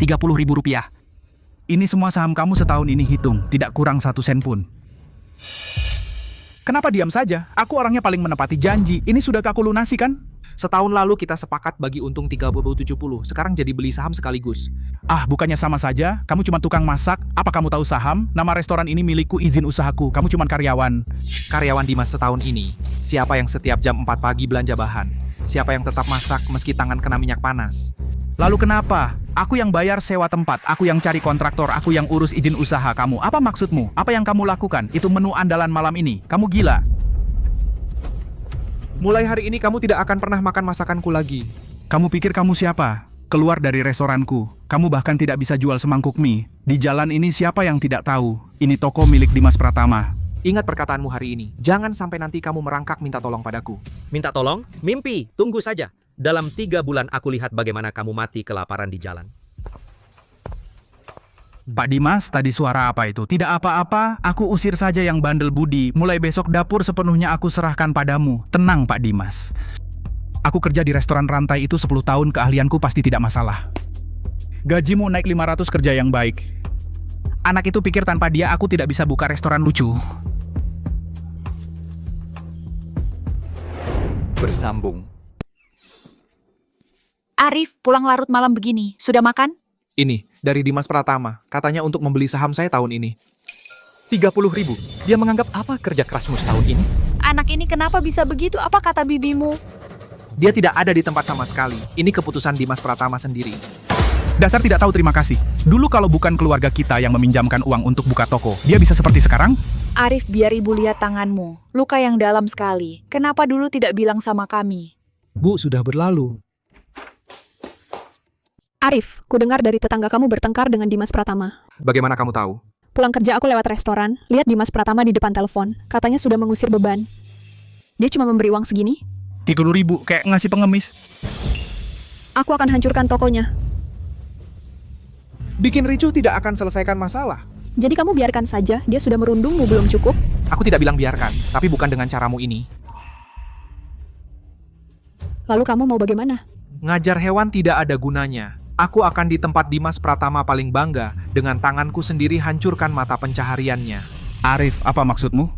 Rp30.000. Ini semua saham kamu setahun ini hitung, tidak kurang 1 sen pun. Kenapa diam saja? Aku orangnya paling menepati janji. Ini sudah aku lunasi kan? Setahun lalu kita sepakat bagi untung 30-70, sekarang jadi beli saham sekaligus. Ah, bukannya sama saja? Kamu cuma tukang masak? Apa kamu tahu saham? Nama restoran ini milikku, izin usahaku. Kamu cuma karyawan. Karyawan Dimas setahun ini, siapa yang setiap jam 4 pagi belanja bahan? Siapa yang tetap masak meski tangan kena minyak panas? Lalu kenapa? Aku yang bayar sewa tempat, aku yang cari kontraktor, aku yang urus izin usaha kamu. Apa maksudmu? Apa yang kamu lakukan? Itu menu andalan malam ini. Kamu gila. Mulai hari ini kamu tidak akan pernah makan masakanku lagi. Kamu pikir kamu siapa? Keluar dari restoranku. Kamu bahkan tidak bisa jual semangkuk mie. Di jalan ini siapa yang tidak tahu? Ini toko milik Dimas Pratama. Ingat perkataanmu hari ini. Jangan sampai nanti kamu merangkak minta tolong padaku. Minta tolong? Mimpi, tunggu saja. Dalam 3 bulan aku lihat bagaimana kamu mati kelaparan di jalan. Pak Dimas, tadi suara apa itu? Tidak apa-apa, aku usir saja yang bandel budi. Mulai besok dapur sepenuhnya aku serahkan padamu. Tenang Pak Dimas. Aku kerja di restoran rantai itu 10 tahun, keahlianku pasti tidak masalah. Gajimu naik 500, kerja yang baik. Anak itu pikir tanpa dia aku tidak bisa buka restoran lucu. Bersambung. Arif, pulang larut malam begini. Sudah makan? Ini, dari Dimas Pratama. Katanya untuk membeli saham saya tahun ini. 30.000. Dia menganggap apa kerja kerasmu setahun ini? Anak ini kenapa bisa begitu? Apa kata bibimu? Dia tidak ada di tempat sama sekali. Ini keputusan Dimas Pratama sendiri. Dasar tidak tahu terima kasih. Dulu kalau bukan keluarga kita yang meminjamkan uang untuk buka toko, dia bisa seperti sekarang? Arif, biar ibu lihat tanganmu. Luka yang dalam sekali. Kenapa dulu tidak bilang sama kami? Bu, sudah berlalu. Arif, ku dengar dari tetangga kamu bertengkar dengan Dimas Pratama. Bagaimana kamu tahu? Pulang kerja aku lewat restoran, lihat Dimas Pratama di depan telepon. Katanya sudah mengusir beban. Dia cuma memberi uang segini. 30.000, kayak ngasih pengemis. Aku akan hancurkan tokonya. Bikin ricuh tidak akan selesaikan masalah. Jadi kamu biarkan saja, dia sudah merundungmu belum cukup? Aku tidak bilang biarkan, tapi bukan dengan caramu ini. Lalu kamu mau bagaimana? Ngajar hewan tidak ada gunanya. Aku akan di tempat Dimas Pratama paling bangga, dengan tanganku sendiri hancurkan mata pencahariannya. Arif, apa maksudmu?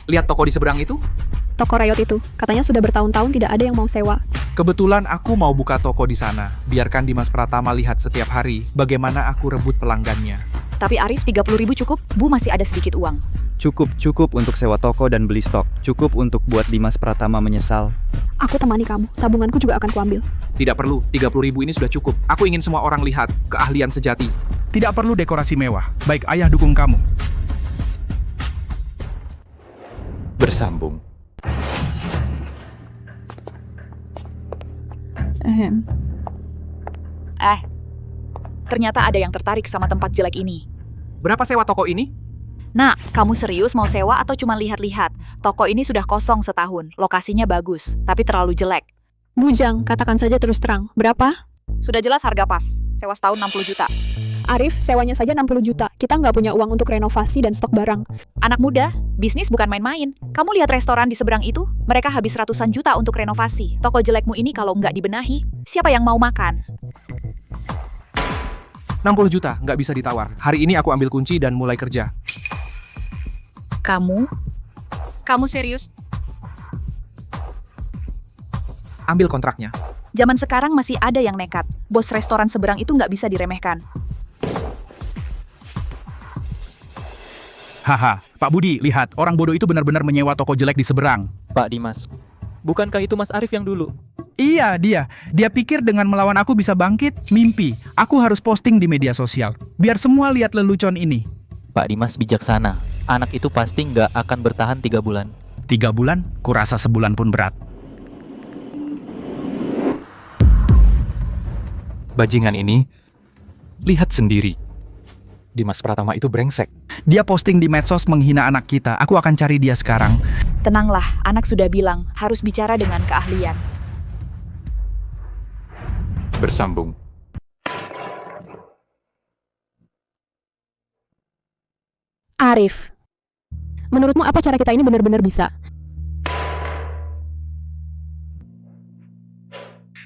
Lihat toko di seberang itu? Toko Rayot itu, katanya sudah bertahun-tahun tidak ada yang mau sewa. Kebetulan aku mau buka toko di sana. Biarkan Dimas Pratama lihat setiap hari bagaimana aku rebut pelanggannya. Tapi Arif, 30.000 cukup? Bu masih ada sedikit uang. Cukup untuk sewa toko dan beli stok. Cukup untuk buat Dimas Pratama menyesal. Aku temani kamu, tabunganku juga akan kuambil. Tidak perlu, 30.000 ini sudah cukup. Aku ingin semua orang lihat keahlian sejati. Tidak perlu dekorasi mewah. Baik, ayah dukung kamu. Bersambung. Ternyata ada yang tertarik sama tempat jelek ini. Berapa sewa toko ini? Nak, kamu serius mau sewa atau cuma lihat-lihat? Toko ini sudah kosong setahun, lokasinya bagus, tapi terlalu jelek. Bujang, katakan saja terus terang. Berapa? Sudah jelas harga pas, sewa setahun 60 juta. Arif, sewanya saja 60 juta. Kita nggak punya uang untuk renovasi dan stok barang. Anak muda, bisnis bukan main-main. Kamu lihat restoran di seberang itu? Mereka habis ratusan juta untuk renovasi. Toko jelekmu ini kalau nggak dibenahi, siapa yang mau makan? 60 juta, nggak bisa ditawar. Hari ini aku ambil kunci dan mulai kerja. Kamu? Kamu serius? Ambil kontraknya. Zaman sekarang masih ada yang nekat. Bos restoran seberang itu nggak bisa diremehkan. Haha, Pak Budi, lihat. Orang bodoh itu benar-benar menyewa toko jelek di seberang. Pak Dimas, bukankah itu Mas Arif yang dulu? Iya, dia. Dia pikir dengan melawan aku bisa bangkit. Mimpi. Aku harus posting di media sosial. Biar semua lihat lelucon ini. Pak Dimas bijaksana. Anak itu pasti nggak akan bertahan 3 bulan. 3 bulan? Kurasa sebulan pun berat. Bajingan ini, lihat sendiri. Dimas Pratama itu brengsek. Dia posting di medsos menghina anak kita. Aku akan cari dia sekarang. Tenanglah, anak sudah bilang harus bicara dengan keahlian. Bersambung. Arif, menurutmu apa cara kita ini benar-benar bisa?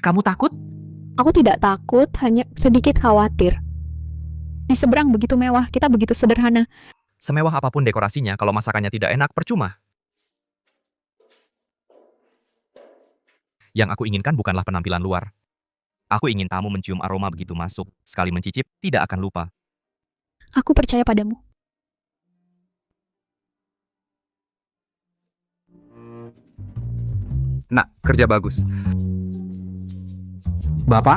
Kamu takut? Aku tidak takut, hanya sedikit khawatir. Di seberang begitu mewah, kita begitu sederhana. Semewah apapun dekorasinya, kalau masakannya tidak enak, percuma. Yang aku inginkan bukanlah penampilan luar. Aku ingin tamu mencium aroma begitu masuk. Sekali mencicip, tidak akan lupa. Aku percaya padamu. Nak, kerja bagus. Bapak,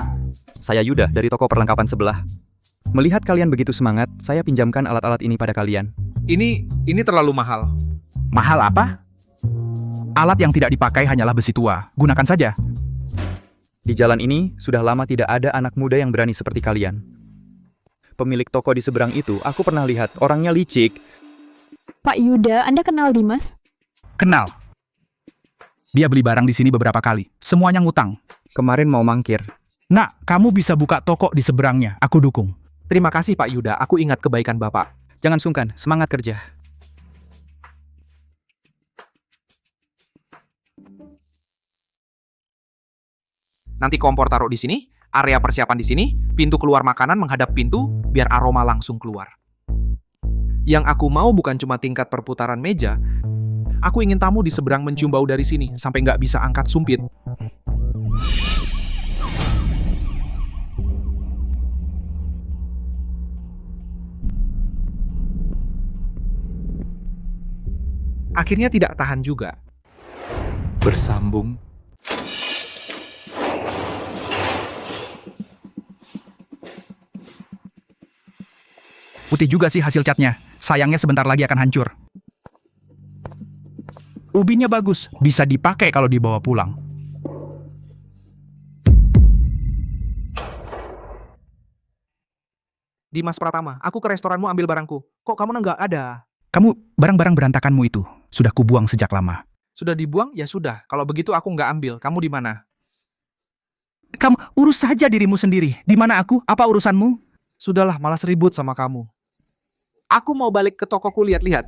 Saya Yuda dari toko perlengkapan sebelah. Melihat kalian begitu semangat, saya pinjamkan alat-alat ini pada kalian. Ini terlalu mahal. mahal apa? Alat yang tidak dipakai hanyalah besi tua. Gunakan saja. Di jalan ini, sudah lama tidak ada anak muda yang berani seperti kalian. Pemilik toko di seberang itu, aku pernah lihat orangnya licik. Pak Yuda, Anda kenal Dimas? Kenal. Dia beli barang di sini beberapa kali. Semuanya ngutang. Kemarin mau mangkir. Nak, kamu bisa buka toko di seberangnya. Aku dukung. Terima kasih Pak Yuda, aku ingat kebaikan Bapak. Jangan sungkan, semangat kerja. Nanti kompor taruh di sini, area persiapan di sini, pintu keluar makanan menghadap pintu, biar aroma langsung keluar. Yang aku mau bukan cuma tingkat perputaran meja, aku ingin tamu di seberang mencium bau dari sini, sampai nggak bisa angkat sumpit. Akhirnya tidak tahan juga. Bersambung. Putih juga sih hasil catnya. Sayangnya sebentar lagi akan hancur. Ubinya bagus. Bisa dipakai kalau dibawa pulang. Dimas Pratama, aku ke restoranmu ambil barangku. Kok kamu nggak ada? Kamu, barang-barang berantakanmu itu sudah kubuang sejak lama. Sudah dibuang? Ya sudah. Kalau begitu aku nggak ambil. Kamu di mana? Kamu urus saja dirimu sendiri. Di mana aku? Apa urusanmu? Sudahlah, malas ribut sama kamu. Aku mau balik ke tokoku lihat-lihat.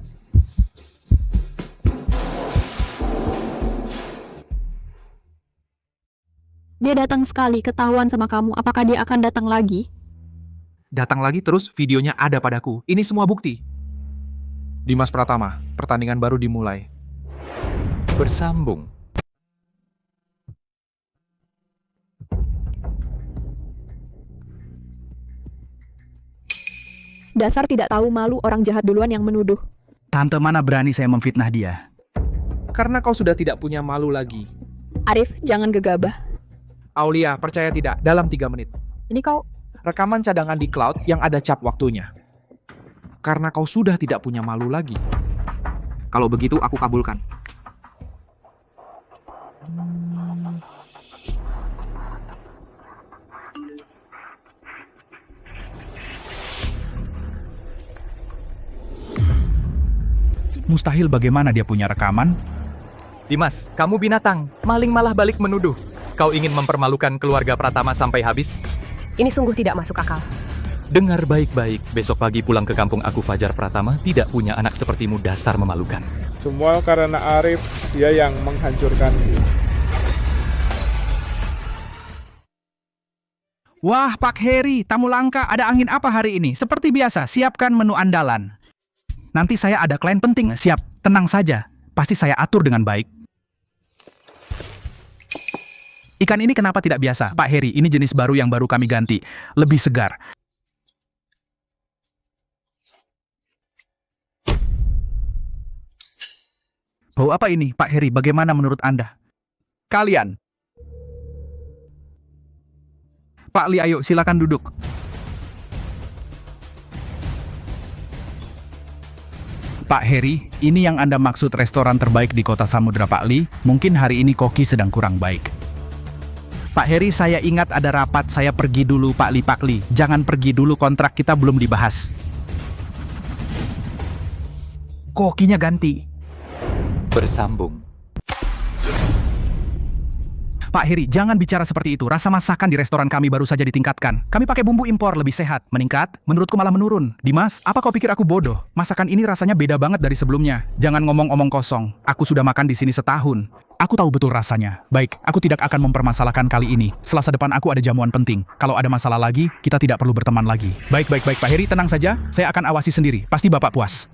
Dia datang sekali, ketahuan sama kamu. Apakah dia akan datang lagi? Datang lagi terus videonya ada padaku. Ini semua bukti. Dimas Pratama, pertandingan baru dimulai. Bersambung. Dasar tidak tahu malu, orang jahat duluan yang menuduh. Tante mana berani saya memfitnah dia? Karena kau sudah tidak punya malu lagi. Arif, jangan gegabah. Aulia, percaya tidak, dalam 3 menit. Ini kau... Rekaman cadangan di cloud yang ada cap waktunya. Karena kau sudah tidak punya malu lagi. Kalau begitu aku kabulkan. Mustahil bagaimana dia punya rekaman? Dimas, kamu binatang. Maling malah balik menuduh. Kau ingin mempermalukan keluarga Pratama sampai habis? Ini sungguh tidak masuk akal. Dengar baik-baik, besok pagi pulang ke kampung aku Fajar Pratama tidak punya anak sepertimu, dasar memalukan. Semua karena Arif, dia yang menghancurkanku. Wah, Pak Heri, tamu langka, ada angin apa hari ini? Seperti biasa, siapkan menu andalan. Nanti saya ada klien penting, siap, tenang saja. Pasti saya atur dengan baik. Ikan ini kenapa tidak biasa? Pak Heri, ini jenis baru yang baru kami ganti. Lebih segar. Bau apa ini, Pak Heri? Bagaimana menurut Anda? Kalian. Pak Li, ayo silakan duduk. Pak Heri, ini yang Anda maksud restoran terbaik di kota Samudra, Pak Li. Mungkin hari ini koki sedang kurang baik. Pak Heri, saya ingat ada rapat, saya pergi dulu, Pak Li. Jangan pergi dulu, kontrak kita belum dibahas. Kokinya ganti. Bersambung. Pak Heri, jangan bicara seperti itu. Rasa masakan di restoran kami baru saja ditingkatkan. Kami pakai bumbu impor, lebih sehat. Meningkat? Menurutku malah menurun. Dimas, apa kau pikir aku bodoh? Masakan ini rasanya beda banget dari sebelumnya. Jangan ngomong-omong kosong. Aku sudah makan di sini setahun. Aku tahu betul rasanya. Baik, aku tidak akan mempermasalahkan kali ini. Selasa depan aku ada jamuan penting. Kalau ada masalah lagi, kita tidak perlu berteman lagi. Baik, Pak Heri, tenang saja. Saya akan awasi sendiri. Pasti Bapak puas.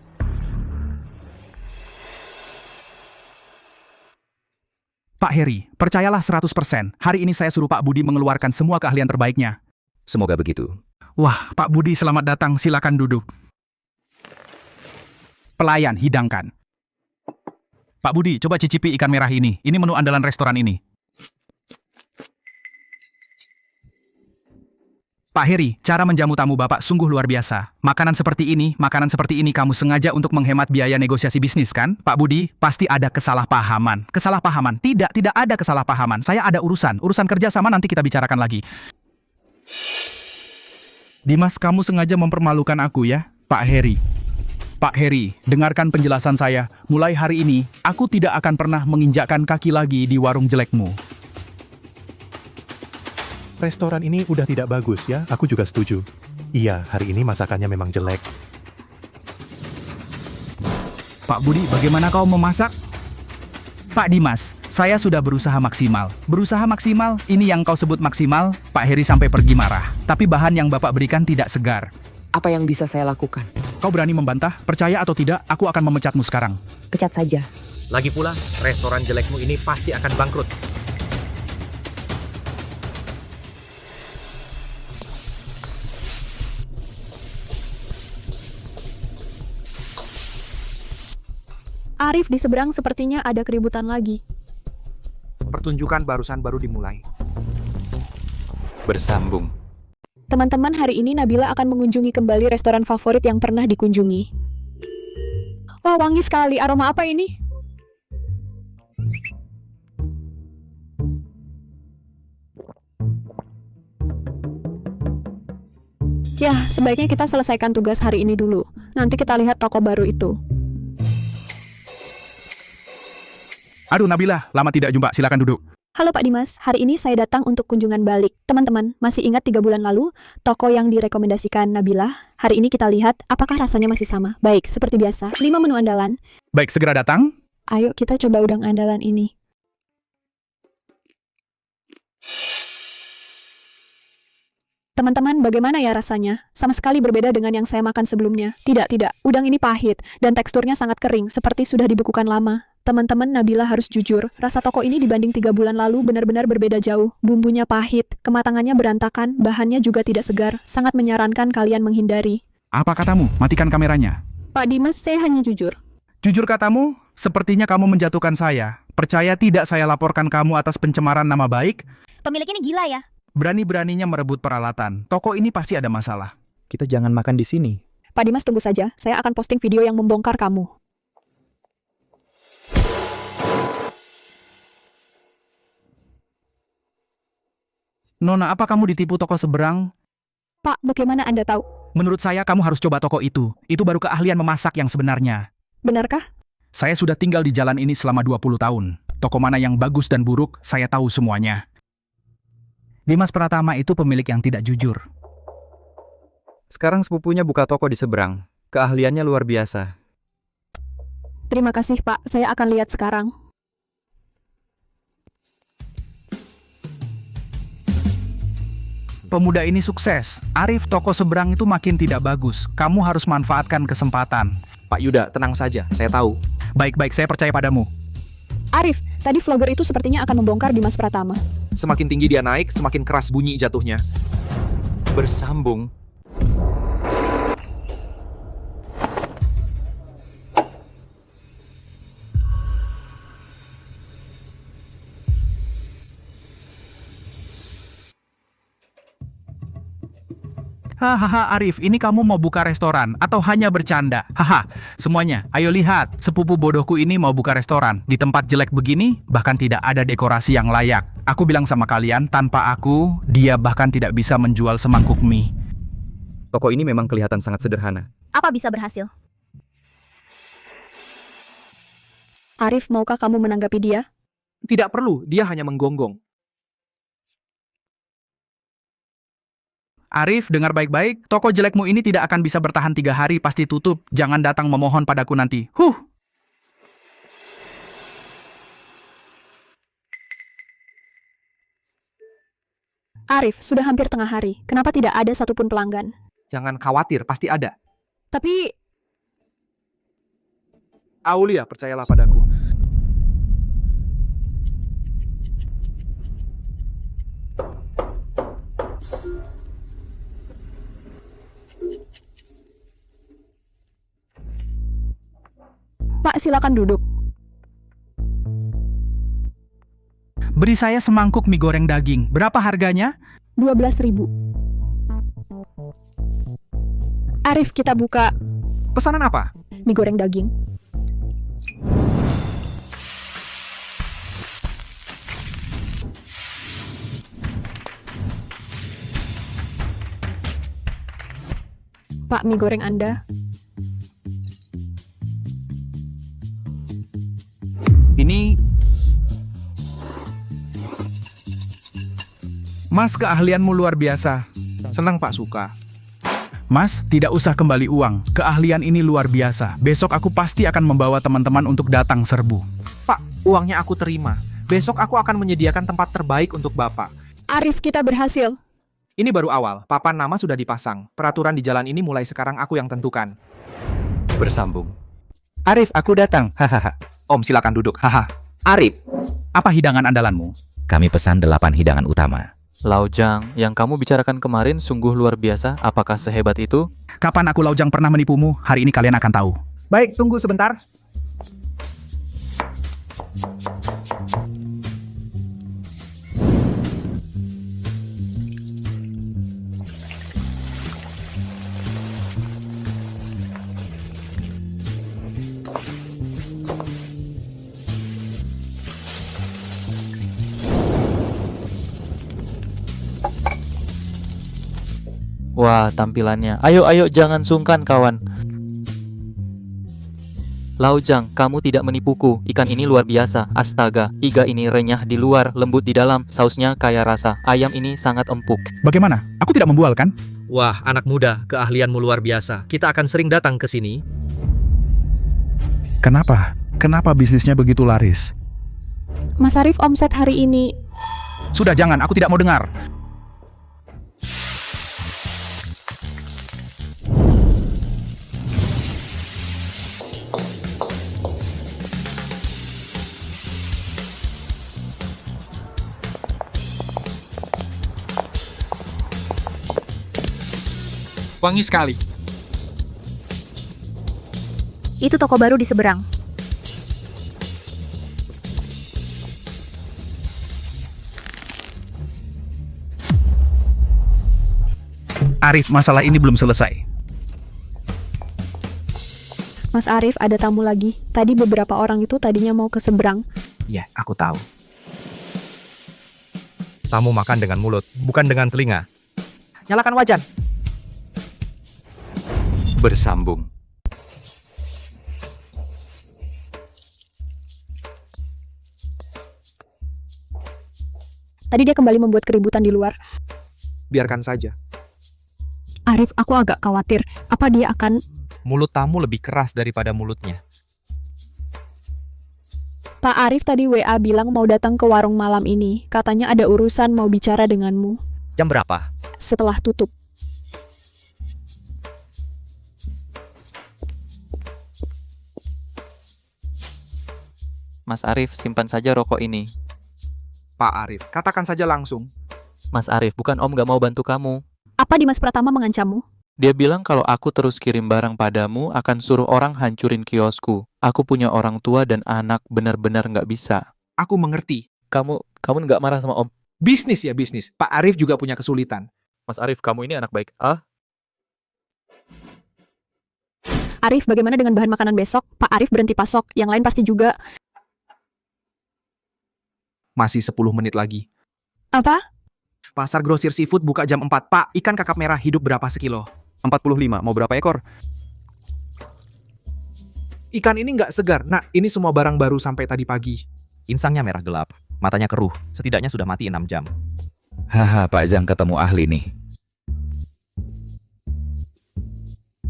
Pak Heri, percayalah 100%. Hari ini saya suruh Pak Budi mengeluarkan semua keahlian terbaiknya. Semoga begitu. Wah, Pak Budi selamat datang. Silakan duduk. Pelayan, hidangkan. Pak Budi, coba cicipi ikan merah ini. Ini menu andalan restoran ini. Pak Heri, cara menjamu tamu Bapak sungguh luar biasa. Makanan seperti ini kamu sengaja untuk menghemat biaya negosiasi bisnis, kan? Pak Budi, pasti ada kesalahpahaman. Kesalahpahaman? Tidak ada kesalahpahaman. Saya ada urusan kerja sama nanti kita bicarakan lagi. Dimas, kamu sengaja mempermalukan aku ya, Pak Heri. Pak Heri, dengarkan penjelasan saya. Mulai hari ini, aku tidak akan pernah menginjakkan kaki lagi di warung jelekmu. Restoran ini udah tidak bagus ya, aku juga setuju. Iya, hari ini masakannya memang jelek. Pak Budi, bagaimana kau memasak? Pak Dimas, saya sudah berusaha maksimal. Berusaha maksimal? Ini yang kau sebut maksimal? Pak Heri sampai pergi marah. Tapi bahan yang Bapak berikan tidak segar. Apa yang bisa saya lakukan? Kau berani membantah? Percaya atau tidak, aku akan memecatmu sekarang. Pecat saja. Lagi pula, restoran jelekmu ini pasti akan bangkrut. Arif, di seberang sepertinya ada keributan lagi. Pertunjukan barusan baru dimulai. Bersambung. Teman-teman, hari ini Nabila akan mengunjungi kembali restoran favorit yang pernah dikunjungi. Wah, wangi sekali. Aroma apa ini? Ya, sebaiknya kita selesaikan tugas hari ini dulu. Nanti kita lihat toko baru itu. Aduh Nabila, lama tidak jumpa. Silakan duduk. Halo Pak Dimas, hari ini saya datang untuk kunjungan balik. Teman-teman, masih ingat 3 bulan lalu, toko yang direkomendasikan Nabila? Hari ini kita lihat apakah rasanya masih sama. Baik, seperti biasa, 5 menu andalan. Baik, segera datang. Ayo kita coba udang andalan ini. Teman-teman, bagaimana ya rasanya? Sama sekali berbeda dengan yang saya makan sebelumnya. Tidak, udang ini pahit, dan teksturnya sangat kering, seperti sudah dibekukan lama. Teman-teman, Nabila harus jujur, rasa toko ini dibanding 3 bulan lalu benar-benar berbeda jauh. Bumbunya pahit, kematangannya berantakan, bahannya juga tidak segar. Sangat menyarankan kalian menghindari. Apa katamu? Matikan kameranya. Pak Dimas, saya hanya jujur. Jujur katamu, sepertinya kamu menjatuhkan saya. Percaya tidak saya laporkan kamu atas pencemaran nama baik? Pemilik ini gila ya? Berani-beraninya merebut peralatan. Toko ini pasti ada masalah. Kita jangan makan di sini. Pak Dimas, tunggu saja. Saya akan posting video yang membongkar kamu. Nona, apa kamu ditipu toko seberang? Pak, bagaimana Anda tahu? Menurut saya kamu harus coba toko itu. Itu baru keahlian memasak yang sebenarnya. Benarkah? Saya sudah tinggal di jalan ini selama 20 tahun. Toko mana yang bagus dan buruk, saya tahu semuanya. Dimas Pratama itu pemilik yang tidak jujur. Sekarang sepupunya buka toko di seberang. Keahliannya luar biasa. Terima kasih, Pak. Saya akan lihat sekarang. Pemuda ini sukses. Arif, toko seberang itu makin tidak bagus. Kamu harus manfaatkan kesempatan. Pak Yuda, tenang saja, saya tahu. Baik-baik, saya percaya padamu. Arif, tadi vlogger itu sepertinya akan membongkar Dimas Pratama. Semakin tinggi dia naik, semakin keras bunyi jatuhnya. Bersambung. Hahaha Arif, ini kamu mau buka restoran atau hanya bercanda? Haha, semuanya, ayo lihat, sepupu bodohku ini mau buka restoran. Di tempat jelek begini, bahkan tidak ada dekorasi yang layak. Aku bilang sama kalian, tanpa aku, dia bahkan tidak bisa menjual semangkuk mie. Toko ini memang kelihatan sangat sederhana. Apa bisa berhasil? Arif, maukah kamu menanggapi dia? Tidak perlu, dia hanya menggonggong. Arif, dengar baik-baik, toko jelekmu ini tidak akan bisa bertahan 3 hari, pasti tutup. Jangan datang memohon padaku nanti. Arif, sudah hampir tengah hari. Kenapa tidak ada satupun pelanggan? Jangan khawatir, pasti ada. Tapi, Aulia, percayalah padaku. Pak, silakan duduk. Beri saya semangkuk mie goreng daging. Berapa harganya? 12.000. Arif, kita buka Pesanan apa? mie goreng daging. Pak, mie goreng Anda. Ini... Mas, keahlianmu luar biasa. Senang Pak suka. Mas, tidak usah kembali uang. Keahlian ini luar biasa. Besok aku pasti akan membawa teman-teman untuk datang serbu. Pak, uangnya aku terima. Besok aku akan menyediakan tempat terbaik untuk Bapak. Arif, kita berhasil. Ini baru awal, papan nama sudah dipasang. Peraturan di jalan ini mulai sekarang aku yang tentukan. Bersambung. Arif, aku datang. Hahaha. Om, silakan duduk. Haha. Arif, Apa hidangan andalanmu? kami pesan 8 hidangan utama. Laujang, yang kamu bicarakan kemarin sungguh luar biasa. Apakah sehebat itu? Kapan aku Laujang pernah menipumu? Hari ini kalian akan tahu. Baik, tunggu sebentar. Wah, tampilannya. Ayo, ayo, jangan sungkan, kawan. Laujang, kamu tidak menipuku. Ikan ini luar biasa. Astaga, iga ini renyah di luar, lembut di dalam. Sausnya kaya rasa. Ayam ini sangat empuk. Bagaimana? Aku tidak membual, kan? Wah, anak muda, keahlianmu luar biasa. Kita akan sering datang ke sini. Kenapa? Kenapa bisnisnya begitu laris? Mas Arif, omset hari ini... Sudah, jangan. Aku tidak mau dengar. Wangi sekali. Itu toko baru di seberang. Arif, masalah ini belum selesai. Mas Arif, ada tamu lagi. Tadi beberapa orang itu tadinya mau ke seberang. Ya, aku tahu. Tamu makan dengan mulut, bukan dengan telinga. Nyalakan wajan. Bersambung. Tadi dia kembali membuat keributan di luar. Biarkan saja. Arif, aku agak khawatir. Apa dia akan... Mulut tamu lebih keras daripada mulutnya. Pak Arif tadi WA bilang mau datang ke warung malam ini. Katanya ada urusan mau bicara denganmu. Jam berapa? Setelah tutup. Mas Arif, simpan saja rokok ini. Pak Arif, katakan saja langsung. Mas Arif, bukan Om gak mau bantu kamu. Apa Dimas Pratama mengancammu? Dia bilang kalau aku terus kirim barang padamu, akan suruh orang hancurin kiosku. Aku punya orang tua dan anak, benar-benar nggak bisa. Aku mengerti. Kamu nggak marah sama Om? Bisnis ya bisnis. Pak Arif juga punya kesulitan. Mas Arif, kamu ini anak baik. Ah? Arif, bagaimana dengan bahan makanan besok? Pak Arif berhenti pasok. Yang lain pasti juga... Masih 10 menit lagi. Apa? Pasar grosir seafood buka jam 4. Pak, ikan kakap merah hidup berapa sekilo? 45, mau berapa ekor? Ikan ini nggak segar. Nah, ini semua barang baru sampai tadi pagi. Insangnya merah gelap, matanya keruh, setidaknya sudah mati 6 jam. Haha, Pak Zhang ketemu ahli nih.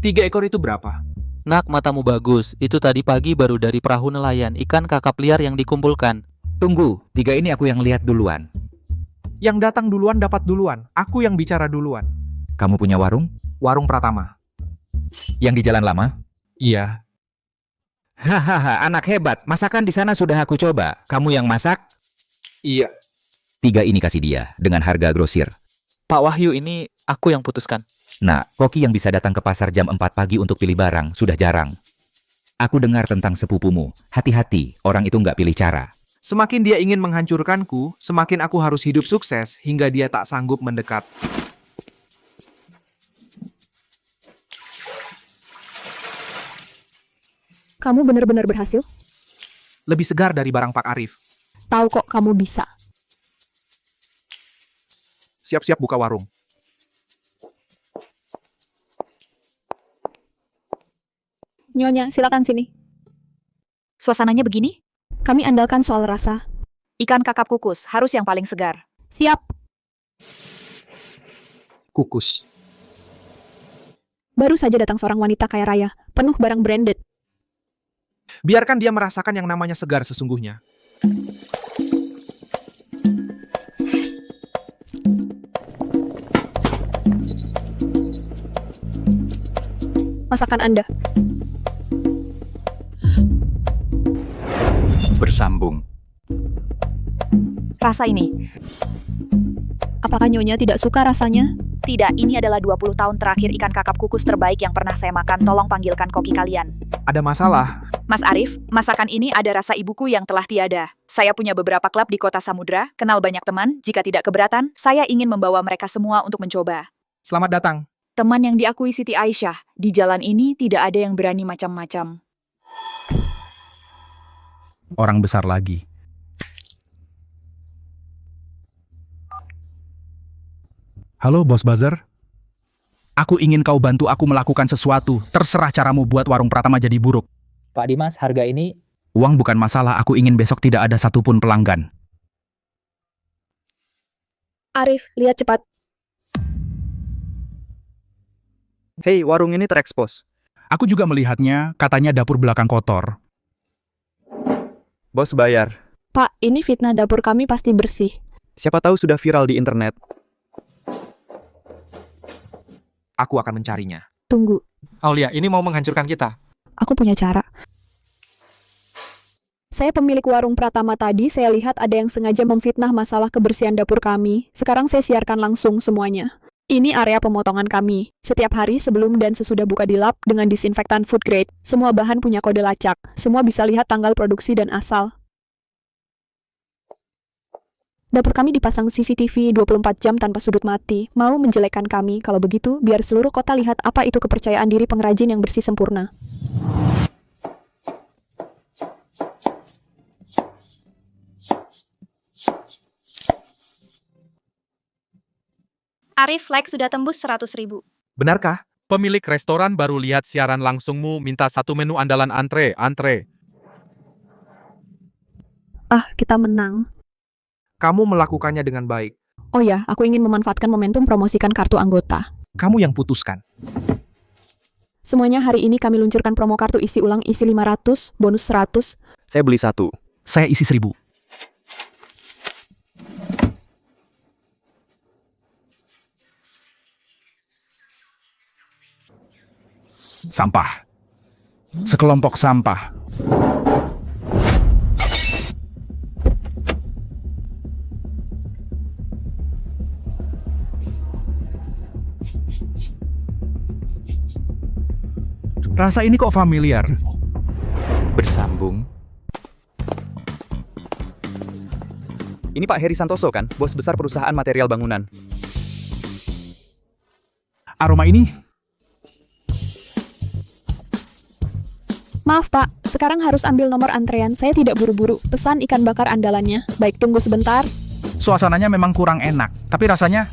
3 ekor itu berapa? Nak, matamu bagus. Itu tadi pagi baru dari perahu nelayan, ikan kakap liar yang dikumpulkan. Tunggu, 3 ini aku yang lihat duluan. Yang datang duluan dapat duluan. Aku yang bicara duluan. Kamu punya warung? Warung Pratama. Yang di Jalan Lama? Iya. Hahaha, anak hebat. Masakan di sana sudah aku coba. Kamu yang masak? Iya. 3 ini kasih dia, dengan harga grosir. Pak Wahyu, ini aku yang putuskan. Nah, koki yang bisa datang ke pasar jam 4 pagi untuk pilih barang sudah jarang. Aku dengar tentang sepupumu. Hati-hati, orang itu nggak pilih cara. Semakin dia ingin menghancurkanku, semakin aku harus hidup sukses hingga dia tak sanggup mendekat. Kamu benar-benar berhasil? Lebih segar dari barang Pak Arif. Tahu kok kamu bisa. Siap-siap buka warung. Nyonya, silakan sini. Suasananya begini? Kami andalkan soal rasa. Ikan kakap kukus, harus yang paling segar. Siap. Kukus. Baru saja datang seorang wanita kaya raya, penuh barang branded. Biarkan dia merasakan yang namanya segar sesungguhnya. Masakan Anda. Bersambung. Rasa ini. Apakah Nyonya tidak suka rasanya? Tidak, ini adalah 20 tahun terakhir ikan kakap kukus terbaik yang pernah saya makan. Tolong panggilkan koki kalian. Ada masalah. Mas Arif, masakan ini ada rasa ibuku yang telah tiada. Saya punya beberapa klub di kota Samudra, kenal banyak teman. Jika tidak keberatan, saya ingin membawa mereka semua untuk mencoba. Selamat datang. Teman yang diakui Siti Aisyah, di jalan ini tidak ada yang berani macam-macam. Orang besar lagi. Halo, Bos Buzzer. Aku ingin kau bantu aku melakukan sesuatu. Terserah caramu buat warung Pratama jadi buruk. Pak Dimas, harga ini... Uang bukan masalah, aku ingin besok tidak ada satupun pelanggan. Arif, lihat cepat. Hei, warung ini terekspos. Aku juga melihatnya, katanya dapur belakang kotor. Bos bayar. Pak, ini fitnah, dapur kami pasti bersih. Siapa tahu sudah viral di internet. Aku akan mencarinya. Tunggu, Aulia, ini mau menghancurkan kita. aku punya cara. Saya pemilik warung Pratama tadi, saya lihat ada yang sengaja memfitnah masalah kebersihan dapur kami. Sekarang saya siarkan langsung semuanya. Ini area pemotongan kami. Setiap hari sebelum dan sesudah buka di lab dengan disinfektan food grade, semua bahan punya kode lacak. Semua bisa lihat tanggal produksi dan asal. Dapur kami dipasang CCTV 24 jam tanpa sudut mati. Mau menjelekkan kami, kalau begitu biar seluruh kota lihat apa itu kepercayaan diri pengrajin yang bersih sempurna. Arif, like sudah tembus 100.000. Benarkah? Pemilik restoran baru lihat siaran langsungmu minta satu menu andalan antre. Ah, kita menang. Kamu melakukannya dengan baik. Oh ya, aku ingin memanfaatkan momentum promosikan kartu anggota. Kamu yang putuskan. Semuanya hari ini kami luncurkan promo kartu isi ulang isi 500, bonus 100. Saya beli 1. Saya isi 1000. Sampah. Sekelompok sampah. Rasa ini kok familiar. Bersambung. Ini Pak Heri Santoso kan, bos besar perusahaan material bangunan. Aroma ini? Maaf Pak, sekarang harus ambil nomor antrean. Saya tidak buru-buru. Pesan ikan bakar andalannya. Baik, tunggu sebentar. Suasananya memang kurang enak, tapi rasanya...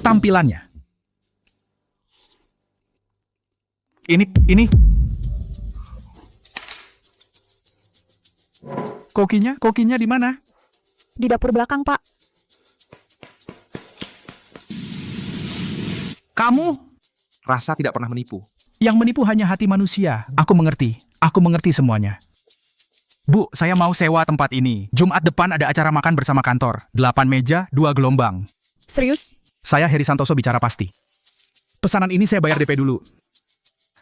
Tampilannya. Ini. Kokinya di mana? Di dapur belakang, Pak. Kamu? Rasa tidak pernah menipu. Yang menipu hanya hati manusia. Aku mengerti. Aku mengerti semuanya. Bu, saya mau sewa tempat ini. Jumat depan ada acara makan bersama kantor. 8 meja, 2 gelombang. Serius? Saya Heri Santoso bicara pasti. Pesanan ini saya bayar DP dulu.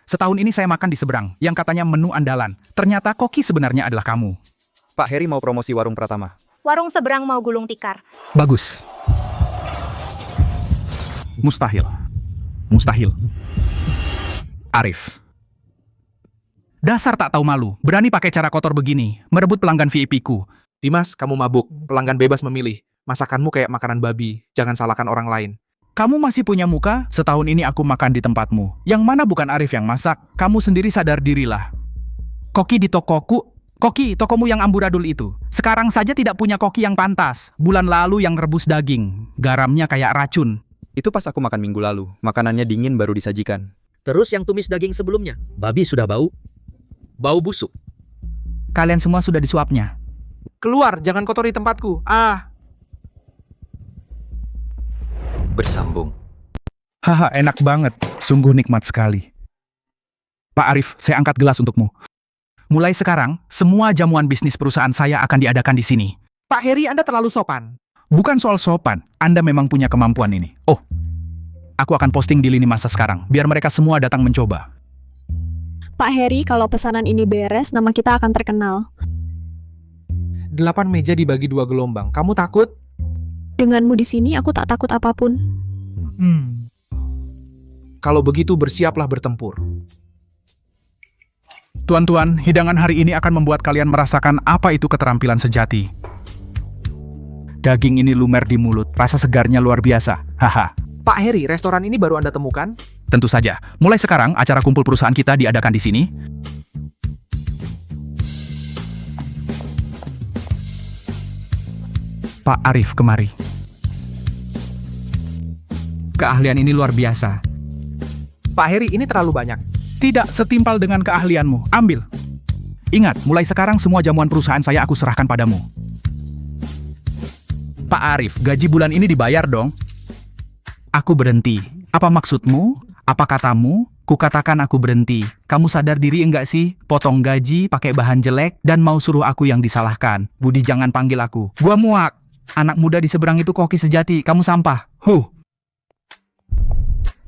Setahun ini saya makan di seberang, yang katanya menu andalan. Ternyata koki sebenarnya adalah kamu. Pak Heri mau promosi warung Pratama. Warung seberang mau gulung tikar. Bagus. Mustahil. Mustahil. Arif. Dasar tak tahu malu, berani pakai cara kotor begini, merebut pelanggan VIP-ku. Dimas, kamu mabuk. Pelanggan bebas memilih. Masakanmu kayak makanan babi. Jangan salahkan orang lain. Kamu masih punya muka? Setahun ini aku makan di tempatmu. Yang mana bukan Arif yang masak? Kamu sendiri sadar dirilah. Koki di tokoku. Koki, tokomu yang amburadul itu. Sekarang saja tidak punya koki yang pantas. Bulan lalu yang rebus daging. Garamnya kayak racun. Itu pas aku makan minggu lalu. Makanannya dingin baru disajikan. Terus yang tumis daging sebelumnya, babi sudah bau. Bau busuk. Kalian semua sudah disuapnya. Keluar, jangan kotori tempatku. Bersambung. Haha, enak banget. Sungguh nikmat sekali. Pak Arif, saya angkat gelas untukmu. Mulai sekarang, semua jamuan bisnis perusahaan saya akan diadakan di sini. Pak Heri, Anda terlalu sopan. Bukan soal sopan, Anda memang punya kemampuan ini. Oh, aku akan posting di lini masa sekarang, biar mereka semua datang mencoba. Pak Heri, kalau pesanan ini beres, nama kita akan terkenal. 8 meja dibagi 2 gelombang. Kamu takut? Denganmu di sini, aku tak takut apapun. Kalau begitu bersiaplah bertempur. Tuan-tuan, hidangan hari ini akan membuat kalian merasakan apa itu keterampilan sejati. Daging ini lumer di mulut, rasa segarnya luar biasa. Haha. Pak Heri, restoran ini baru Anda temukan? Tentu saja. Mulai sekarang, acara kumpul perusahaan kita diadakan di sini. Pak Arif, kemari. Keahlian ini luar biasa. Pak Heri, ini terlalu banyak. Tidak setimpal dengan keahlianmu. Ambil. Ingat, mulai sekarang semua jamuan perusahaan saya aku serahkan padamu. Pak Arif, gaji bulan ini dibayar dong. Aku berhenti. Apa maksudmu? Apa katamu? Kukatakan aku berhenti. Kamu sadar diri enggak sih? Potong gaji, pakai bahan jelek, dan mau suruh aku yang disalahkan. Budi, jangan panggil aku. Gua muak. Anak muda di seberang itu koki sejati. Kamu sampah.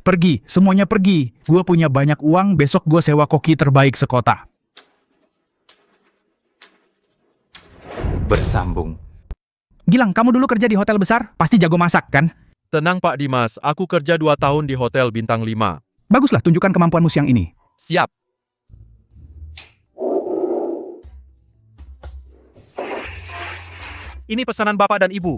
Pergi, semuanya pergi. Gua punya banyak uang, besok gua sewa koki terbaik sekota. Bersambung. Gilang, kamu dulu kerja di hotel besar? Pasti jago masak, kan? Tenang Pak Dimas, aku kerja 2 tahun di Hotel Bintang 5. Baguslah, tunjukkan kemampuanmu siang ini. Siap. Ini pesanan Bapak dan Ibu.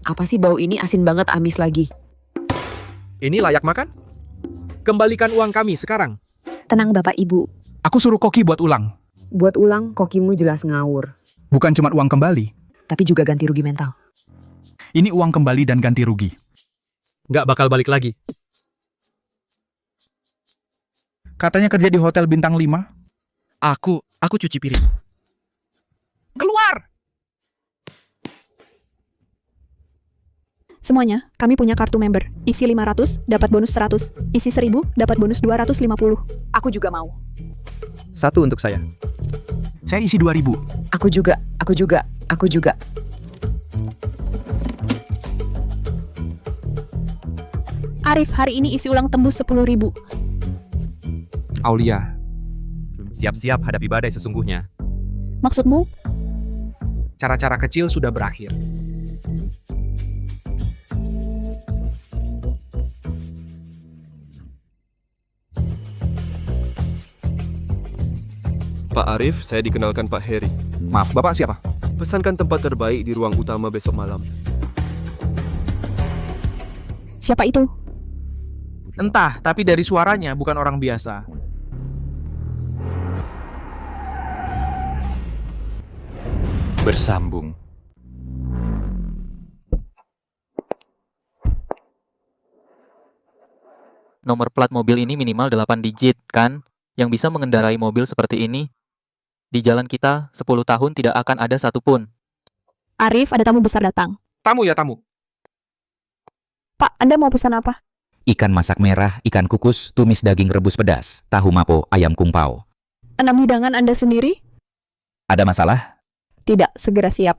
Apa sih bau ini asin banget, amis lagi. Ini layak makan? Kembalikan uang kami sekarang. Tenang Bapak Ibu. Aku suruh koki buat ulang. Buat ulang, kokimu jelas ngawur. Bukan cuma uang kembali. Tapi juga ganti rugi mental. Ini uang kembali dan ganti rugi. Nggak bakal balik lagi. Katanya kerja di Hotel Bintang 5. Aku cuci piring. Keluar! Semuanya, kami punya kartu member. Isi 500, dapat bonus 100. Isi 1000, dapat bonus 250. Aku juga mau. 1 untuk saya. Saya isi 2000. Aku juga. Arif, hari ini isi ulang tembus 10.000. Aulia, Siap-siap hadapi badai sesungguhnya. Maksudmu? cara-cara kecil sudah berakhir. Pak Arif, saya dikenalkan Pak Heri. Maaf, Bapak siapa? Pesankan tempat terbaik di ruang utama besok malam. Siapa itu? Entah, tapi dari suaranya bukan orang biasa. Bersambung. Nomor plat mobil ini minimal 8 digit, kan? Yang bisa mengendarai mobil seperti ini. Di jalan kita, 10 tahun tidak akan ada satupun. Arif, ada tamu besar datang. Tamu ya tamu. Pak, Anda mau pesan apa? Ikan masak merah, ikan kukus, tumis daging rebus pedas, tahu mapo, ayam kung pao. 6 hidangan Anda sendiri? Ada masalah? Tidak, segera siap.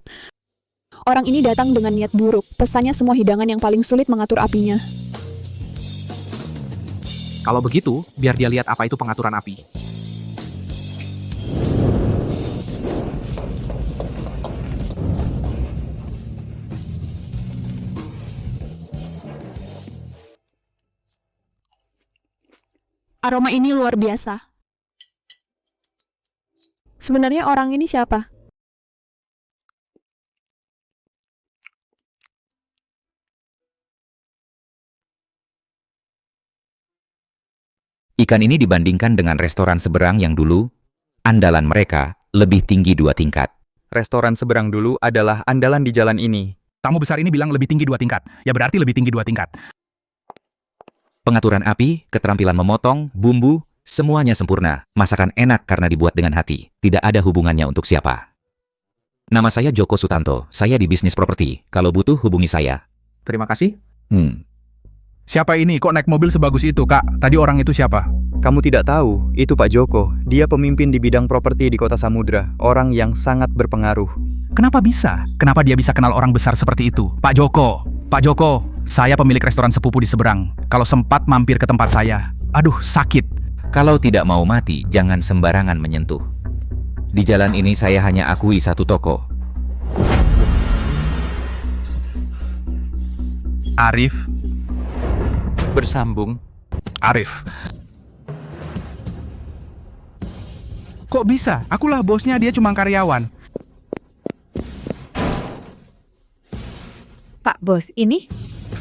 Orang ini datang dengan niat buruk. Pesannya semua hidangan yang paling sulit mengatur apinya. Kalau begitu, biar dia lihat apa itu pengaturan api. Aroma ini luar biasa. Sebenarnya orang ini siapa? Ikan ini dibandingkan dengan restoran seberang yang dulu, andalan mereka lebih tinggi 2 tingkat. Restoran seberang dulu adalah andalan di jalan ini. Tamu besar ini bilang lebih tinggi 2 tingkat. Ya berarti lebih tinggi 2 tingkat. Pengaturan api, keterampilan memotong, bumbu, semuanya sempurna. Masakan enak karena dibuat dengan hati. Tidak ada hubungannya untuk siapa. Nama saya Joko Sutanto. Saya di bisnis properti. Kalau butuh hubungi saya. Terima kasih. Siapa ini? Kok naik mobil sebagus itu, Kak? Tadi orang itu siapa? Kamu tidak tahu, itu Pak Joko. Dia pemimpin di bidang properti di Kota Samudra. Orang yang sangat berpengaruh. Kenapa bisa? Kenapa dia bisa kenal orang besar seperti itu? Pak Joko, saya pemilik restoran sepupu di seberang. Kalau sempat mampir ke tempat saya. Aduh, sakit. Kalau tidak mau mati, jangan sembarangan menyentuh. Di jalan ini saya hanya akui 1 toko. Arif. Bersambung. Arif. Kok bisa? Akulah bosnya, dia cuma karyawan. Pak Bos, ini?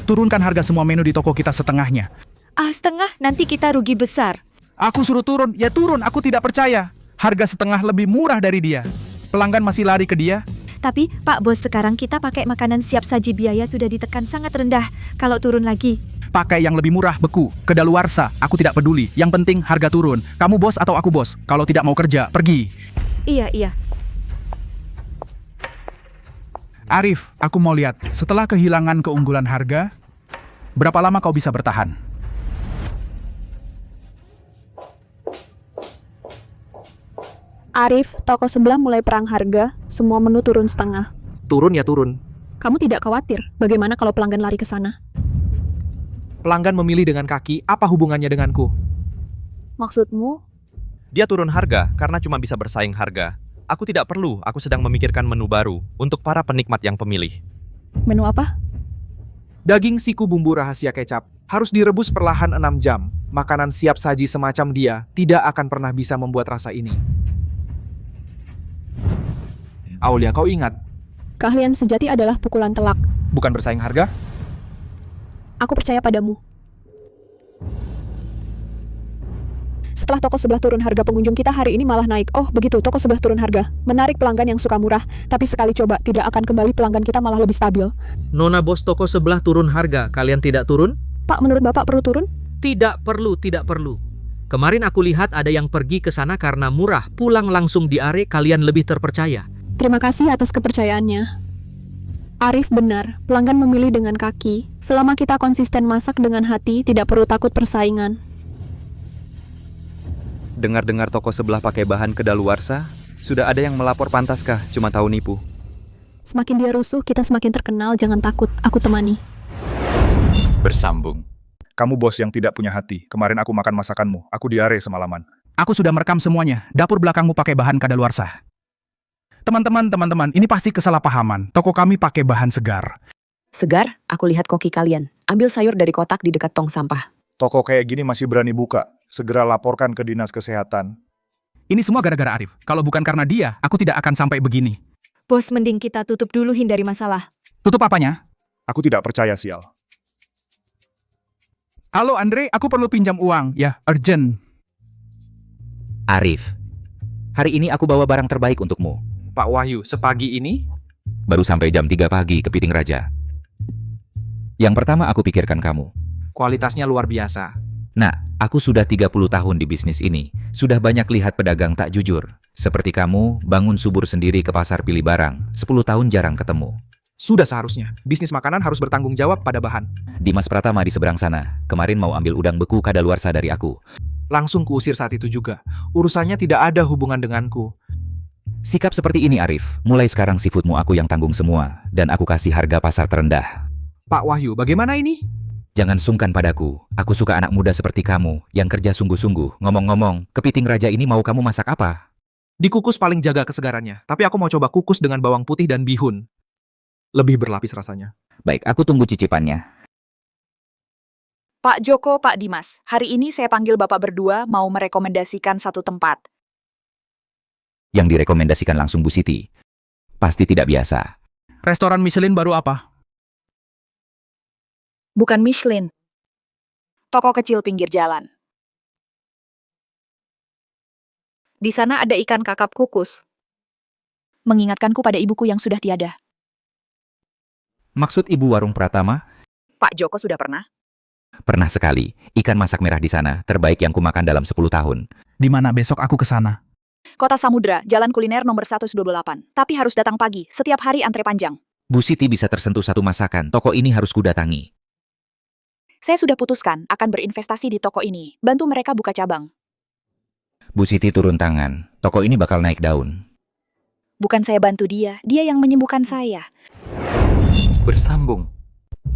Turunkan harga semua menu di toko kita setengahnya. Setengah, nanti kita rugi besar. Aku suruh turun, ya turun, aku tidak percaya. Harga setengah lebih murah dari dia. Pelanggan masih lari ke dia. Tapi, Pak Bos, sekarang kita pakai makanan siap saji, biaya sudah ditekan sangat rendah. Kalau turun lagi. Pakai yang lebih murah, beku, kedaluarsa, aku tidak peduli. Yang penting harga turun. Kamu bos atau aku bos? Kalau tidak mau kerja, pergi. Iya. Arif, aku mau lihat, setelah kehilangan keunggulan harga, berapa lama kau bisa bertahan? Arif, toko sebelah mulai perang harga, semua menu turun setengah. Turun ya turun. Kamu tidak khawatir, bagaimana kalau pelanggan lari ke sana? Pelanggan memilih dengan kaki, apa hubungannya denganku? Maksudmu? Dia turun harga karena cuma bisa bersaing harga. Aku tidak perlu, aku sedang memikirkan menu baru untuk para penikmat yang pemilih. Menu apa? Daging siku bumbu rahasia kecap. Harus direbus perlahan 6 jam. Makanan siap saji semacam dia tidak akan pernah bisa membuat rasa ini. Aulia, kau ingat? Keahlian sejati adalah pukulan telak. Bukan bersaing harga? Aku percaya padamu. Setelah toko sebelah turun harga, pengunjung kita hari ini malah naik. Oh, begitu, toko sebelah turun harga. Menarik pelanggan yang suka murah, tapi sekali coba, tidak akan kembali, pelanggan kita malah lebih stabil. Nona bos, toko sebelah turun harga, kalian tidak turun? Pak, menurut Bapak perlu turun? Tidak perlu. Kemarin aku lihat ada yang pergi ke sana karena murah, pulang langsung di are, kalian lebih terpercaya. Terima kasih atas kepercayaannya. Arif benar, pelanggan memilih dengan kaki. Selama kita konsisten masak dengan hati, tidak perlu takut persaingan. Dengar-dengar toko sebelah pakai bahan kedaluarsa, sudah ada yang melapor, pantaskah cuma tahu nipu? Semakin dia rusuh, kita semakin terkenal, jangan takut, aku temani. Bersambung. Kamu bos yang tidak punya hati. Kemarin aku makan masakanmu, aku diare semalaman. Aku sudah merekam semuanya, dapur belakangmu pakai bahan kadaluarsa. Teman-teman, ini pasti kesalahpahaman. Toko kami pakai bahan segar. Segar, aku lihat koki kalian. Ambil sayur dari kotak di dekat tong sampah. Toko kayak gini masih berani buka. Segera laporkan ke dinas kesehatan. Ini semua gara-gara Arif. Kalau bukan karena dia, aku tidak akan sampai begini. Bos, mending kita tutup dulu, hindari masalah. Tutup apanya? Aku tidak percaya, sial. Halo Andre, aku perlu pinjam uang. Ya, urgent. Arif, hari ini aku bawa barang terbaik untukmu. Pak Wahyu, sepagi ini? Baru sampai jam 3 pagi ke Piting Raja. Yang pertama aku pikirkan kamu. Kualitasnya luar biasa. Nah, aku sudah 30 tahun di bisnis ini. Sudah banyak lihat pedagang tak jujur. Seperti kamu, bangun subur sendiri ke pasar pilih barang. 10 tahun jarang ketemu. Sudah seharusnya, bisnis makanan harus bertanggung jawab pada bahan. Dimas Pratama di seberang sana. Kemarin mau ambil udang beku kadaluarsa dari aku. Langsung kuusir saat itu juga. Urusannya tidak ada hubungan denganku. Sikap seperti ini Arif. Mulai sekarang seafoodmu aku yang tanggung semua. Dan aku kasih harga pasar terendah. Pak Wahyu, bagaimana ini? Jangan sungkan padaku. Aku suka anak muda seperti kamu, yang kerja sungguh-sungguh. Ngomong-ngomong, kepiting raja ini mau kamu masak apa? Dikukus paling jaga kesegarannya. Tapi aku mau coba kukus dengan bawang putih dan bihun. Lebih berlapis rasanya. Baik, aku tunggu cicipannya. Pak Joko, Pak Dimas, hari ini saya panggil Bapak berdua mau merekomendasikan satu tempat. Yang direkomendasikan langsung Bu Siti. Pasti tidak biasa. Restoran Michelin baru apa? Bukan Michelin. Toko kecil pinggir jalan. Di sana ada ikan kakap kukus. Mengingatkanku pada ibuku yang sudah tiada. Maksud Ibu Warung Pratama? Pak Joko sudah pernah? Pernah sekali. Ikan masak merah di sana, terbaik yang kumakan dalam 10 tahun. Di mana besok aku ke sana? Kota Samudra, Jalan Kuliner nomor 128. Tapi harus datang pagi, setiap hari antre panjang. Bu Siti bisa tersentuh satu masakan, toko ini harus kudatangi. Saya sudah putuskan akan berinvestasi di toko ini, bantu mereka buka cabang. Bu Siti turun tangan, toko ini bakal naik daun. Bukan saya bantu dia yang menyembuhkan saya. Bersambung.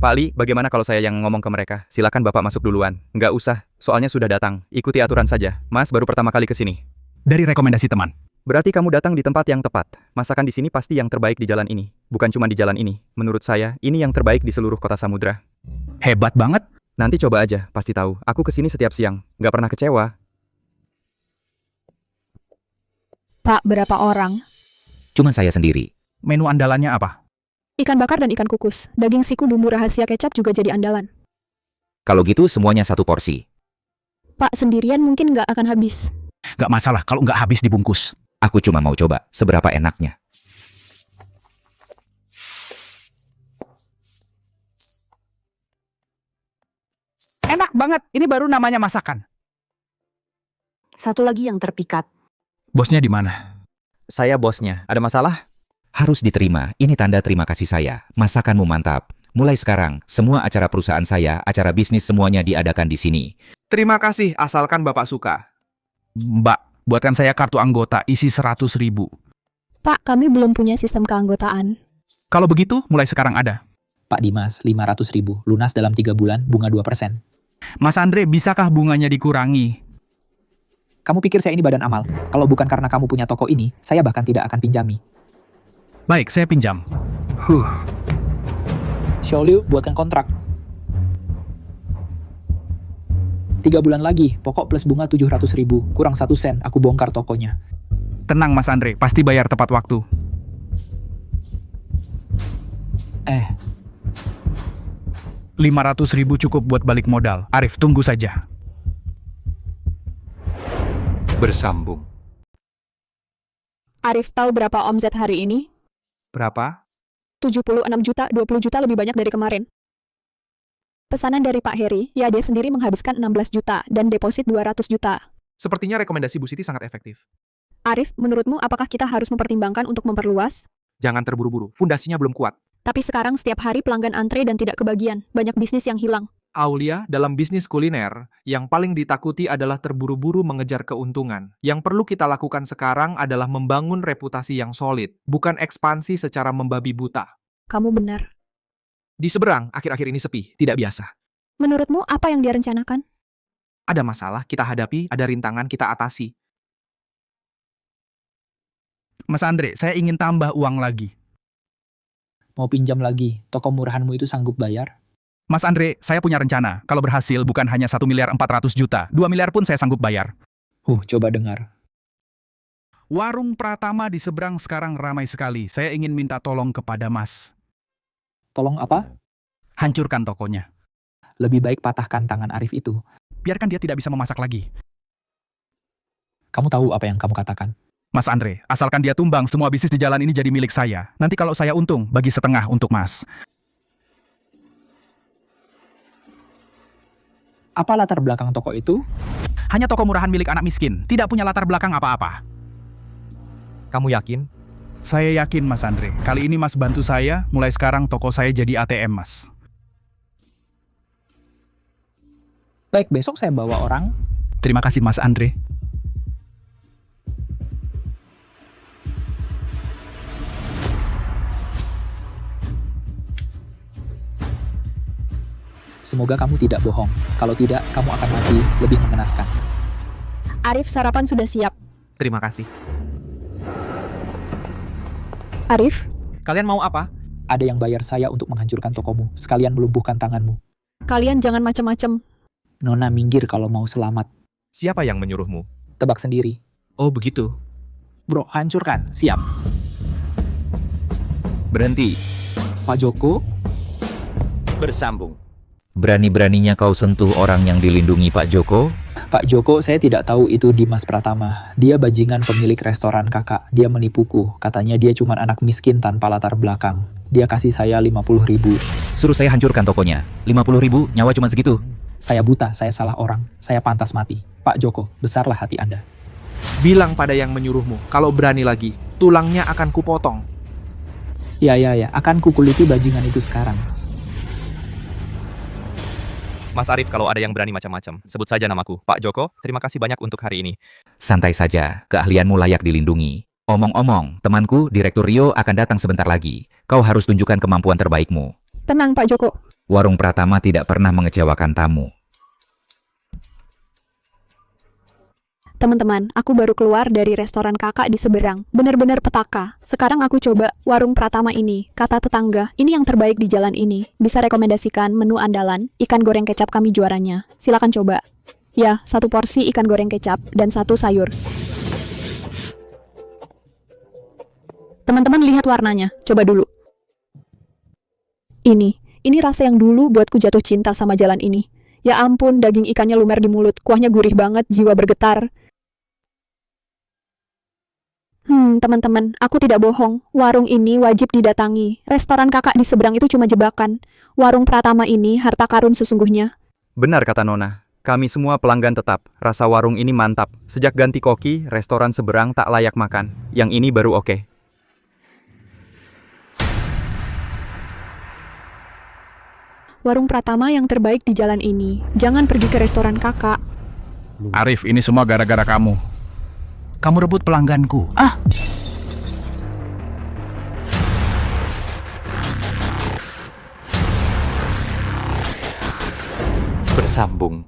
Pak Ali, bagaimana kalau saya yang ngomong ke mereka? Silakan Bapak masuk duluan. Nggak usah, soalnya sudah datang. Ikuti aturan saja. Mas baru pertama kali ke sini. Dari rekomendasi teman. Berarti kamu datang di tempat yang tepat. Masakan di sini pasti yang terbaik di jalan ini. Bukan cuma di jalan ini. Menurut saya, ini yang terbaik di seluruh kota Samudra. Hebat banget. Nanti coba aja, pasti tahu. Aku kesini setiap siang. Nggak pernah kecewa. Pak, berapa orang? Cuma saya sendiri. Menu andalannya apa? Ikan bakar dan ikan kukus. Daging siku bumbu rahasia kecap juga jadi andalan. Kalau gitu semuanya satu porsi. Pak, sendirian mungkin nggak akan habis. Nggak masalah kalau nggak habis dibungkus. Aku cuma mau coba seberapa enaknya. Enak banget, ini baru namanya masakan. Satu lagi yang terpikat. Bosnya di mana? Saya bosnya. Ada masalah? Harus diterima, ini tanda terima kasih saya. Masakanmu mantap. Mulai sekarang, semua acara perusahaan saya, acara bisnis semuanya diadakan di sini. Terima kasih, asalkan Bapak suka. Mbak, buatkan saya kartu anggota isi 100.000. Pak, kami belum punya sistem keanggotaan. Kalau begitu, mulai sekarang ada. Pak Dimas, 500.000. Lunas dalam 3 bulan, bunga 2%. Mas Andre, bisakah bunganya dikurangi? Kamu pikir saya ini badan amal? Kalau bukan karena kamu punya toko ini, saya bahkan tidak akan pinjami. Baik, saya pinjam. Xiaoliu, buatkan kontrak. 3 bulan lagi, pokok plus bunga 700.000. Kurang 1 sen, aku bongkar tokonya. Tenang Mas Andre, pasti bayar tepat waktu. 500.000 cukup buat balik modal. Arif, tunggu saja. Bersambung. Arif tahu berapa omset hari ini? Berapa? 76 juta, 20 juta lebih banyak dari kemarin. Pesanan dari Pak Heri, ya dia sendiri menghabiskan 16 juta dan deposit 200 juta. Sepertinya rekomendasi Bu Siti sangat efektif. Arif, menurutmu apakah kita harus mempertimbangkan untuk memperluas? Jangan terburu-buru, fundasinya belum kuat. Tapi sekarang setiap hari pelanggan antre dan tidak kebagian. Banyak bisnis yang hilang. Aulia, dalam bisnis kuliner, yang paling ditakuti adalah terburu-buru mengejar keuntungan. Yang perlu kita lakukan sekarang adalah membangun reputasi yang solid, bukan ekspansi secara membabi buta. Kamu benar. Di seberang, akhir-akhir ini sepi, tidak biasa. Menurutmu apa yang dia rencanakan? Ada masalah, kita hadapi, ada rintangan, kita atasi. Mas Andre, saya ingin tambah uang lagi. Mau pinjam lagi, toko murahanmu itu sanggup bayar? Mas Andre, saya punya rencana. Kalau berhasil, bukan hanya 1.400.000.000, 2 miliar pun saya sanggup bayar. Coba dengar. Warung Pratama di seberang sekarang ramai sekali. Saya ingin minta tolong kepada Mas. Tolong apa? Hancurkan tokonya. Lebih baik patahkan tangan Arif itu. Biarkan dia tidak bisa memasak lagi. Kamu tahu apa yang kamu katakan? Mas Andre, asalkan dia tumbang, semua bisnis di jalan ini jadi milik saya. Nanti kalau saya untung, bagi setengah untuk Mas. Apa latar belakang toko itu? Hanya toko murahan milik anak miskin, tidak punya latar belakang apa-apa. Kamu yakin? Saya yakin Mas Andre, kali ini Mas bantu saya, mulai sekarang toko saya jadi ATM Mas. Baik, besok saya bawa orang. Terima kasih Mas Andre. Semoga kamu tidak bohong. Kalau tidak, kamu akan mati lebih mengenaskan. Arif, sarapan sudah siap. Terima kasih. Arif, Kalian mau apa? Ada yang bayar saya untuk menghancurkan tokomu, sekalian melumpuhkan tanganmu. kalian jangan macem-macem. Nona minggir kalau mau selamat. Siapa yang menyuruhmu? Tebak sendiri. Oh begitu. Bro, hancurkan. Siap. Berhenti. Pak Joko, Bersambung. Berani-beraninya kau sentuh orang yang dilindungi Pak Joko? Pak Joko, saya tidak tahu itu Dimas Pratama. Dia bajingan pemilik restoran kakak. Dia menipuku. Katanya dia cuma anak miskin tanpa latar belakang. Dia kasih saya 50.000. Suruh saya hancurkan tokonya. 50.000, nyawa cuma segitu. Saya buta, saya salah orang. Saya pantas mati. Pak Joko, besarlah hati Anda. Bilang pada yang menyuruhmu, kalau berani lagi, tulangnya akan kupotong. Ya, akan kukuliti bajingan itu sekarang. Mas Arif, kalau ada yang berani macam-macam, sebut saja namaku. Pak Joko, terima kasih banyak untuk hari ini. Santai saja, keahlianmu layak dilindungi. Omong-omong, temanku, Direktur Rio akan datang sebentar lagi. Kau harus tunjukkan kemampuan terbaikmu. Tenang Pak Joko. Warung Pratama tidak pernah mengecewakan tamu. Teman-teman, aku baru keluar dari restoran kakak di seberang. Bener-bener petaka. Sekarang aku coba warung Pratama ini. Kata tetangga, ini yang terbaik di jalan ini. Bisa rekomendasikan menu andalan, ikan goreng kecap kami juaranya. Silakan coba. Ya, 1 porsi ikan goreng kecap dan 1 sayur. Teman-teman lihat warnanya. Coba dulu. Ini rasa yang dulu buatku jatuh cinta sama jalan ini. Ya ampun, daging ikannya lumer di mulut. Kuahnya gurih banget, jiwa bergetar. Teman-teman, aku tidak bohong. Warung ini wajib didatangi. Restoran kakak di seberang itu cuma jebakan. Warung Pratama ini harta karun sesungguhnya. Benar kata Nona. Kami semua pelanggan tetap. Rasa warung ini mantap. Sejak ganti koki, restoran seberang tak layak makan. Yang ini baru oke. Warung Pratama yang terbaik di jalan ini. Jangan pergi ke restoran kakak. Arif, ini semua gara-gara kamu. Kamu rebut pelangganku. Bersambung.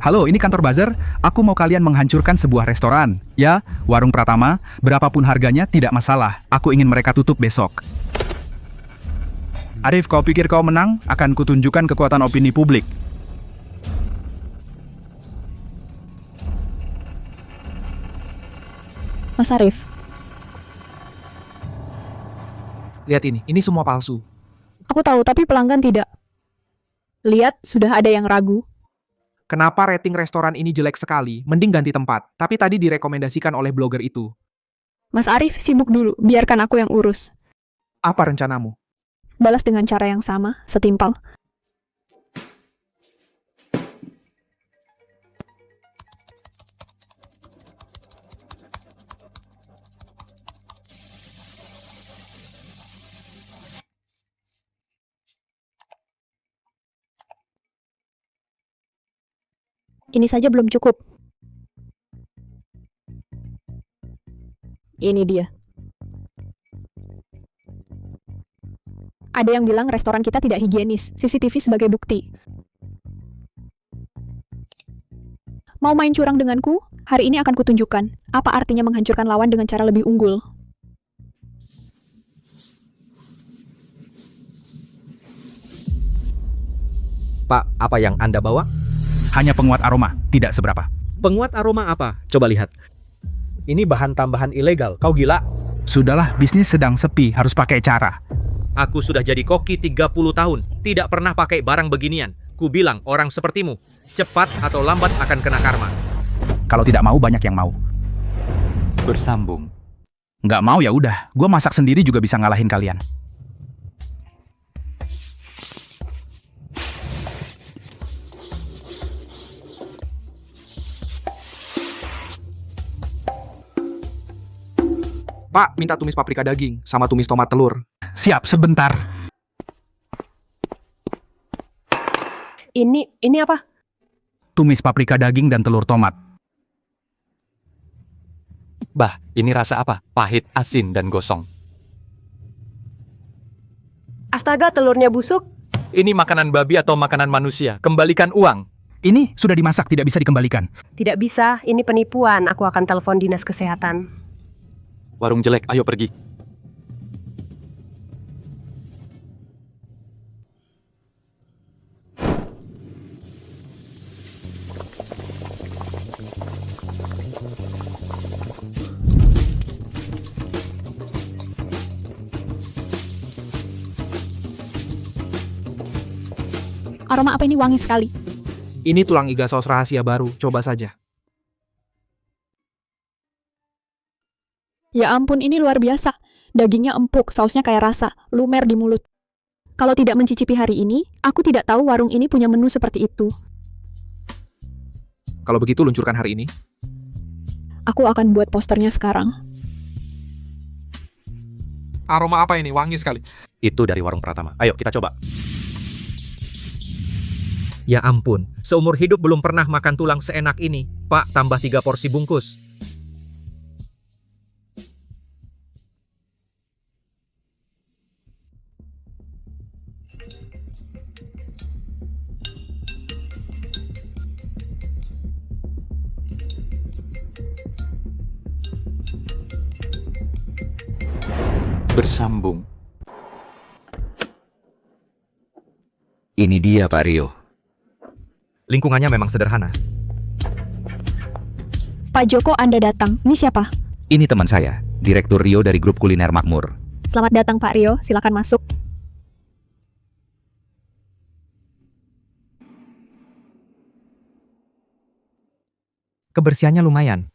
Halo, ini kantor bazar. Aku mau kalian menghancurkan sebuah restoran. Ya, warung Pratama, berapapun harganya tidak masalah. Aku ingin mereka tutup besok. Arif, kau pikir kau menang? Akan kutunjukkan kekuatan opini publik. Mas Arif, Lihat ini semua palsu. aku tahu tapi pelanggan tidak. Lihat, sudah ada yang ragu. Kenapa rating restoran ini jelek sekali? Mending ganti tempat. Tapi tadi direkomendasikan oleh blogger itu. Mas Arif, sibuk dulu. Biarkan aku yang urus. Apa rencanamu? Balas dengan cara yang sama, setimpal. Ini saja belum cukup. Ini dia. Ada yang bilang restoran kita tidak higienis, CCTV sebagai bukti. Mau main curang denganku? Hari ini akan kutunjukkan apa artinya menghancurkan lawan dengan cara lebih unggul. Pak, apa yang Anda bawa? Hanya penguat aroma, tidak seberapa. Penguat aroma apa? Coba lihat. Ini bahan tambahan ilegal. Kau gila? Sudahlah, bisnis sedang sepi, harus pakai cara. Aku sudah jadi koki 30 tahun. Tidak pernah pakai barang beginian. Ku bilang orang sepertimu, cepat atau lambat akan kena karma. Kalau tidak mau, banyak yang mau. Bersambung. Nggak mau ya udah, gue masak sendiri juga bisa ngalahin kalian. Pak, minta tumis paprika daging, sama tumis tomat telur. Siap, sebentar. Ini apa? Tumis paprika daging dan telur tomat. Bah, ini rasa apa? Pahit, asin, dan gosong. Astaga, telurnya busuk. Ini makanan babi atau makanan manusia? Kembalikan uang. Ini sudah dimasak, tidak bisa dikembalikan. Tidak bisa, ini penipuan. Aku akan telepon dinas kesehatan. Warung jelek, ayo pergi. Aroma apa ini wangi sekali. Ini tulang iga saus rahasia baru, coba saja. Ya ampun, ini luar biasa. Dagingnya empuk, sausnya kayak rasa, lumer di mulut. Kalau tidak mencicipi hari ini, aku tidak tahu warung ini punya menu seperti itu. Kalau begitu luncurkan hari ini. Aku akan buat posternya sekarang. Aroma apa ini? Wangi sekali. Itu dari warung Pratama. Ayo kita coba. Ya ampun, seumur hidup belum pernah makan tulang seenak ini. Pak, tambah 3 porsi bungkus. Bersambung. Ini dia Pak Rio. Lingkungannya memang sederhana. Pak Joko, Anda datang. Ini siapa? Ini teman saya, Direktur Rio dari Grup Kuliner Makmur. Selamat datang Pak Rio, silakan masuk. Kebersihannya lumayan.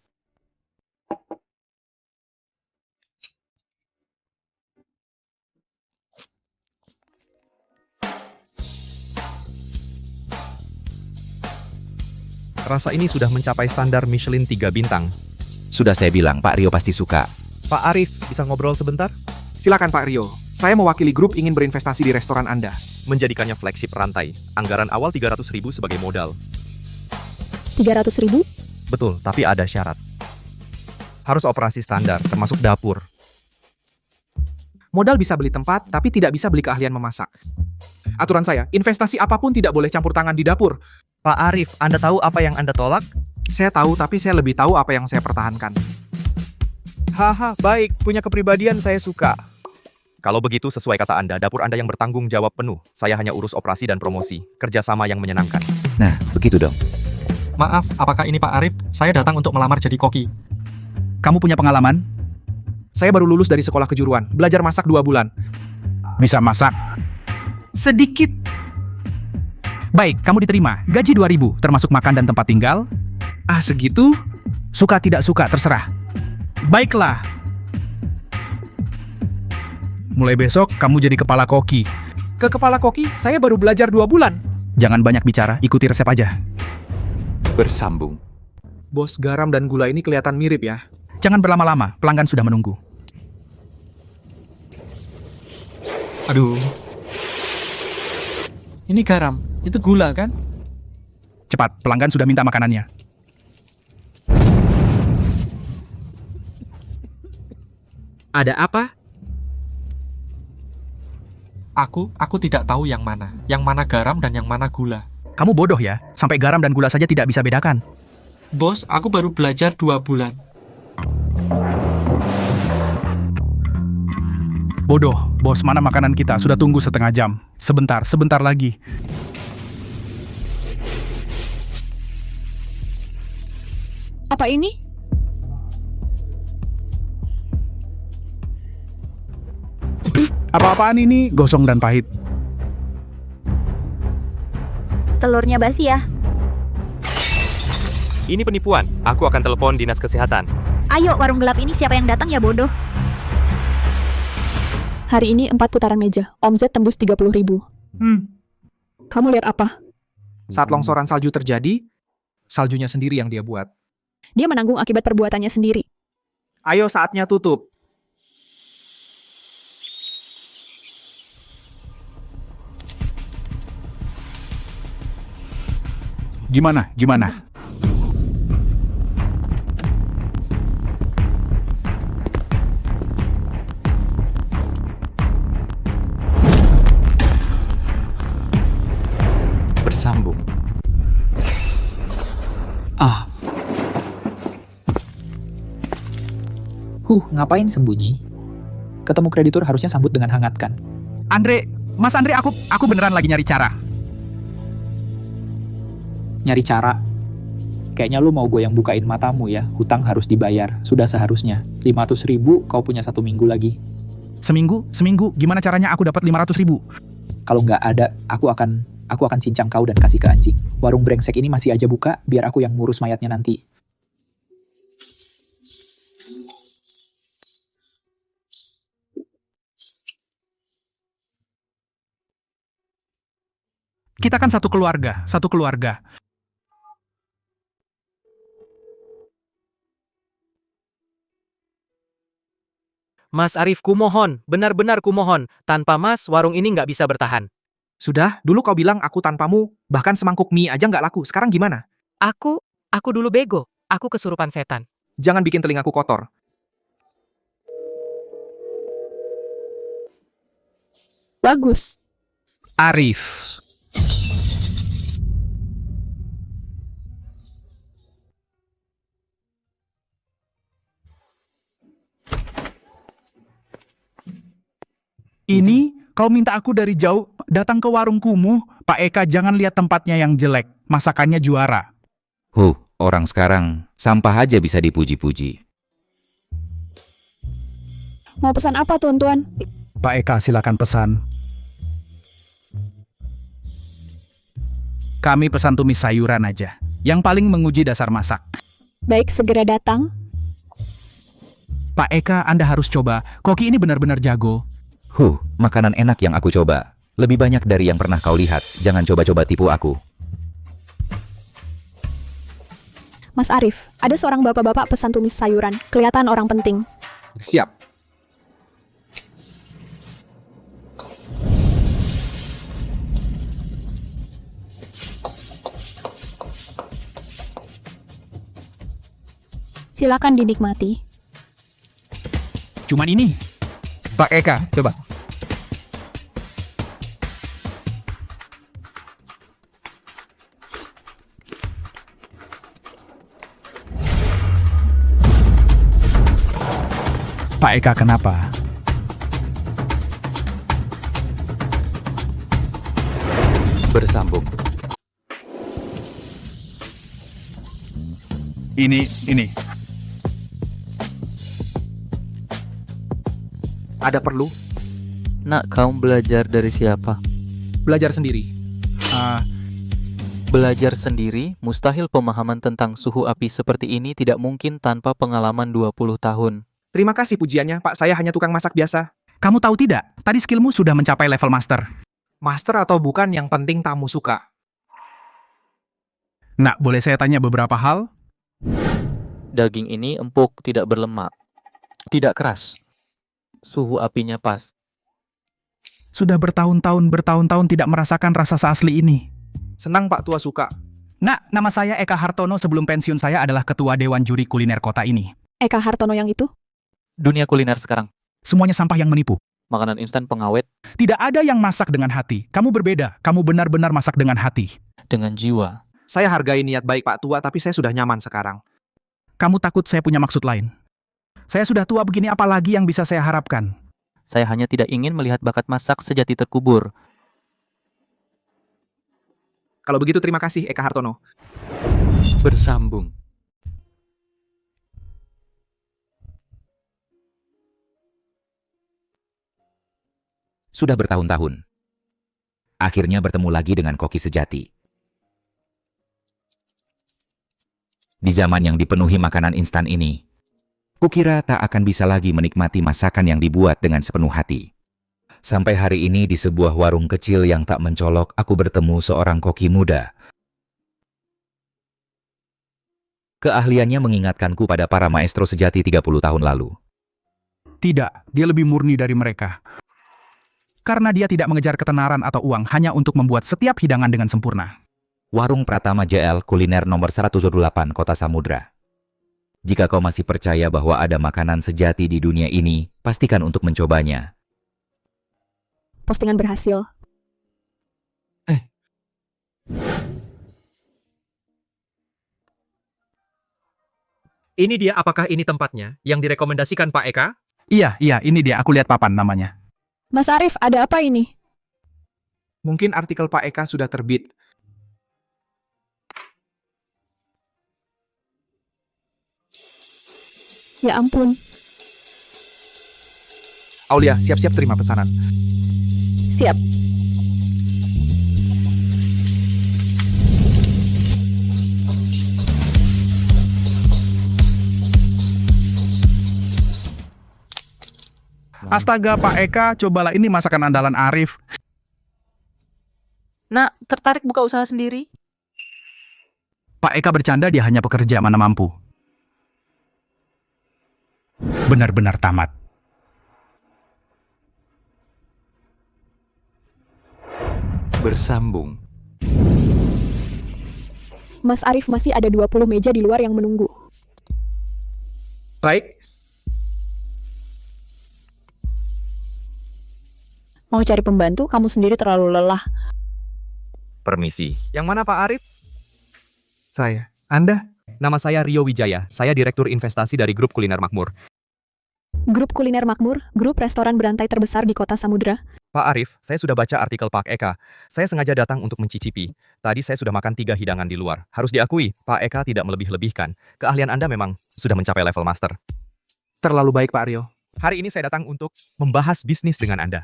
Rasa ini sudah mencapai standar Michelin 3 bintang. Sudah saya bilang, Pak Rio pasti suka. Pak Arif, bisa ngobrol sebentar? Silakan Pak Rio. Saya mewakili grup ingin berinvestasi di restoran Anda. Menjadikannya flagship rantai. Anggaran awal 300.000 sebagai modal. 300.000? Betul, tapi ada syarat. Harus operasi standar, termasuk dapur. Modal bisa beli tempat, tapi tidak bisa beli keahlian memasak. Aturan saya, investasi apapun tidak boleh campur tangan di dapur. Pak Arif, Anda tahu apa yang Anda tolak? Saya tahu, tapi saya lebih tahu apa yang saya pertahankan. Haha, baik. Punya kepribadian saya suka. Kalau begitu, sesuai kata Anda, dapur Anda yang bertanggung jawab penuh. Saya hanya urus operasi dan promosi. Kerjasama yang menyenangkan. Nah, begitu dong. Maaf, apakah ini Pak Arif? Saya datang untuk melamar jadi koki. Kamu punya pengalaman? Saya baru lulus dari sekolah kejuruan. Belajar masak 2 bulan. Bisa masak? Sedikit. Baik, kamu diterima. Gaji 2.000, termasuk makan dan tempat tinggal. Ah, segitu? Suka tidak suka, terserah. Baiklah. Mulai besok, kamu jadi kepala koki. Ke kepala koki, saya baru belajar 2 bulan. Jangan banyak bicara, ikuti resep aja. Bersambung. Bos, garam dan gula ini kelihatan mirip ya. Jangan berlama-lama, pelanggan sudah menunggu. Aduh. Ini garam, itu gula kan? Cepat, pelanggan sudah minta makanannya. Ada apa? Aku tidak tahu yang mana garam dan yang mana gula. Kamu bodoh ya, sampai garam dan gula saja tidak bisa bedakan. Bos, aku baru belajar 2 bulan. Bodoh, bos, mana makanan kita? Sudah tunggu setengah jam. Sebentar lagi. Apa ini? Apa-apaan ini? Gosong dan pahit. Telurnya basi ya? Ini penipuan. Aku akan telepon dinas kesehatan. Ayo, warung gelap ini siapa yang datang ya bodoh? Hari ini 4 putaran meja, omset tembus 30.000. Kamu lihat apa? Saat longsoran salju terjadi, saljunya sendiri yang dia buat. Dia menanggung akibat perbuatannya sendiri. Ayo saatnya tutup. Gimana? Bersambung. Ngapain sembunyi? Ketemu kreditur harusnya sambut dengan hangat kan? Mas Andre, aku beneran lagi nyari cara. Nyari cara? Kayaknya lu mau gue yang bukain matamu ya. Hutang harus dibayar. Sudah seharusnya. 500.000 kau punya 1 minggu lagi. Seminggu? Gimana caranya aku dapat 500.000? Kalau nggak ada, aku akan cincang kau dan kasih ke anjing. Warung brengsek ini masih aja buka, biar aku yang ngurus mayatnya nanti. Kita kan satu keluarga. Mas Arif, kumohon, benar-benar kumohon. Tanpa Mas, warung ini nggak bisa bertahan. Sudah, dulu kau bilang aku tanpamu, bahkan semangkuk mie aja nggak laku. Sekarang gimana? Aku dulu bego. Aku kesurupan setan. Jangan bikin telingaku kotor. Bagus. Arif. Ini kau minta aku dari jauh datang ke warung kumuh. Pak Eka, jangan lihat tempatnya yang jelek. Masakannya juara. Orang sekarang sampah aja bisa dipuji-puji. Mau pesan apa, tuan-tuan? Pak Eka, silakan pesan. Kami pesan tumis sayuran aja. Yang paling menguji dasar masak. Baik, segera datang. Pak Eka, Anda harus coba. Koki ini benar-benar jago. Makanan enak yang aku coba. Lebih banyak dari yang pernah kau lihat. Jangan coba-coba tipu aku. Mas Arif, ada seorang bapak-bapak pesan tumis sayuran. Kelihatan orang penting. Siap. Silakan dinikmati. Cuman ini. Pak Eka, coba. Pak Eka, kenapa? Bersambung. Ini. Ada perlu? Nak, kamu belajar dari siapa? Belajar sendiri. Belajar sendiri, mustahil pemahaman tentang suhu api seperti ini tidak mungkin tanpa pengalaman 20 tahun. Terima kasih pujiannya, Pak. Saya hanya tukang masak biasa. Kamu tahu tidak? Tadi skillmu sudah mencapai level master. Master atau bukan, yang penting tamu suka. Nak, boleh saya tanya beberapa hal? Daging ini empuk, tidak berlemak. Tidak keras. Suhu apinya pas. Sudah bertahun-tahun tidak merasakan rasa seasli ini. Senang Pak Tua suka. Nak, nama saya Eka Hartono. Sebelum pensiun saya adalah ketua Dewan Juri Kuliner Kota ini. Eka Hartono yang itu? Dunia kuliner sekarang. Semuanya sampah yang menipu. Makanan instan pengawet. Tidak ada yang masak dengan hati. Kamu berbeda. Kamu benar-benar masak dengan hati. Dengan jiwa. Saya hargai niat baik Pak Tua, tapi saya sudah nyaman sekarang. Kamu takut saya punya maksud lain? Saya sudah tua begini, apalagi yang bisa saya harapkan? Saya hanya tidak ingin melihat bakat masak sejati terkubur. Kalau begitu terima kasih Eka Hartono. Bersambung. Sudah bertahun-tahun. Akhirnya bertemu lagi dengan koki sejati. Di zaman yang dipenuhi makanan instan ini, kukira tak akan bisa lagi menikmati masakan yang dibuat dengan sepenuh hati. Sampai hari ini di sebuah warung kecil yang tak mencolok, aku bertemu seorang koki muda. Keahliannya mengingatkanku pada para maestro sejati 30 tahun lalu. Tidak, dia lebih murni dari mereka. Karena dia tidak mengejar ketenaran atau uang hanya untuk membuat setiap hidangan dengan sempurna. Warung Pratama JL kuliner nomor 108 Kota Samudra. Jika kau masih percaya bahwa ada makanan sejati di dunia ini, pastikan untuk mencobanya. Postingan berhasil. Ini dia, apakah ini tempatnya yang direkomendasikan Pak Eka? Iya, ini dia. Aku lihat papan namanya. Mas Arif, ada apa ini? Mungkin artikel Pak Eka sudah terbit. Ya ampun. Aulia, siap-siap terima pesanan. Siap. Astaga, Pak Eka, cobalah ini masakan andalan Arif. Nak, tertarik buka usaha sendiri? Pak Eka bercanda, dia hanya pekerja, mana mampu. Benar-benar tamat. Bersambung. Mas Arif, masih ada 20 meja di luar yang menunggu. Baik. Mau cari pembantu, kamu sendiri terlalu lelah. Permisi. Yang mana Pak Arif? Saya. Anda? Nama saya Rio Wijaya. Saya Direktur Investasi dari Grup Kuliner Makmur. Grup Kuliner Makmur, grup restoran berantai terbesar di Kota Samudra. Pak Arif, saya sudah baca artikel Pak Eka. Saya sengaja datang untuk mencicipi. Tadi saya sudah makan 3 hidangan di luar. Harus diakui, Pak Eka tidak melebih-lebihkan. Keahlian Anda memang sudah mencapai level master. Terlalu baik, Pak Rio. Hari ini saya datang untuk membahas bisnis dengan Anda.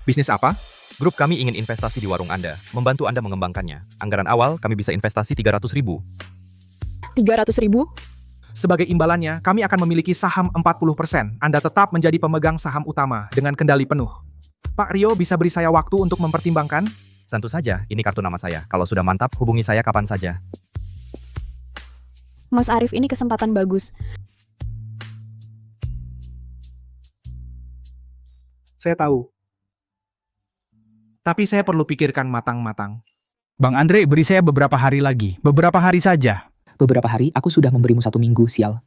Bisnis apa? Grup kami ingin investasi di warung Anda, membantu Anda mengembangkannya. Anggaran awal kami bisa investasi 300.000. 300.000? Sebagai imbalannya, kami akan memiliki saham 40%. Anda tetap menjadi pemegang saham utama dengan kendali penuh. Pak Rio bisa beri saya waktu untuk mempertimbangkan? Tentu saja, ini kartu nama saya. Kalau sudah mantap, hubungi saya kapan saja. Mas Arif, ini kesempatan bagus. Saya tahu. Tapi saya perlu pikirkan matang-matang. Bang Andre, beri saya beberapa hari lagi. Beberapa hari saja. Beberapa hari, aku sudah memberimu 1 minggu, sial.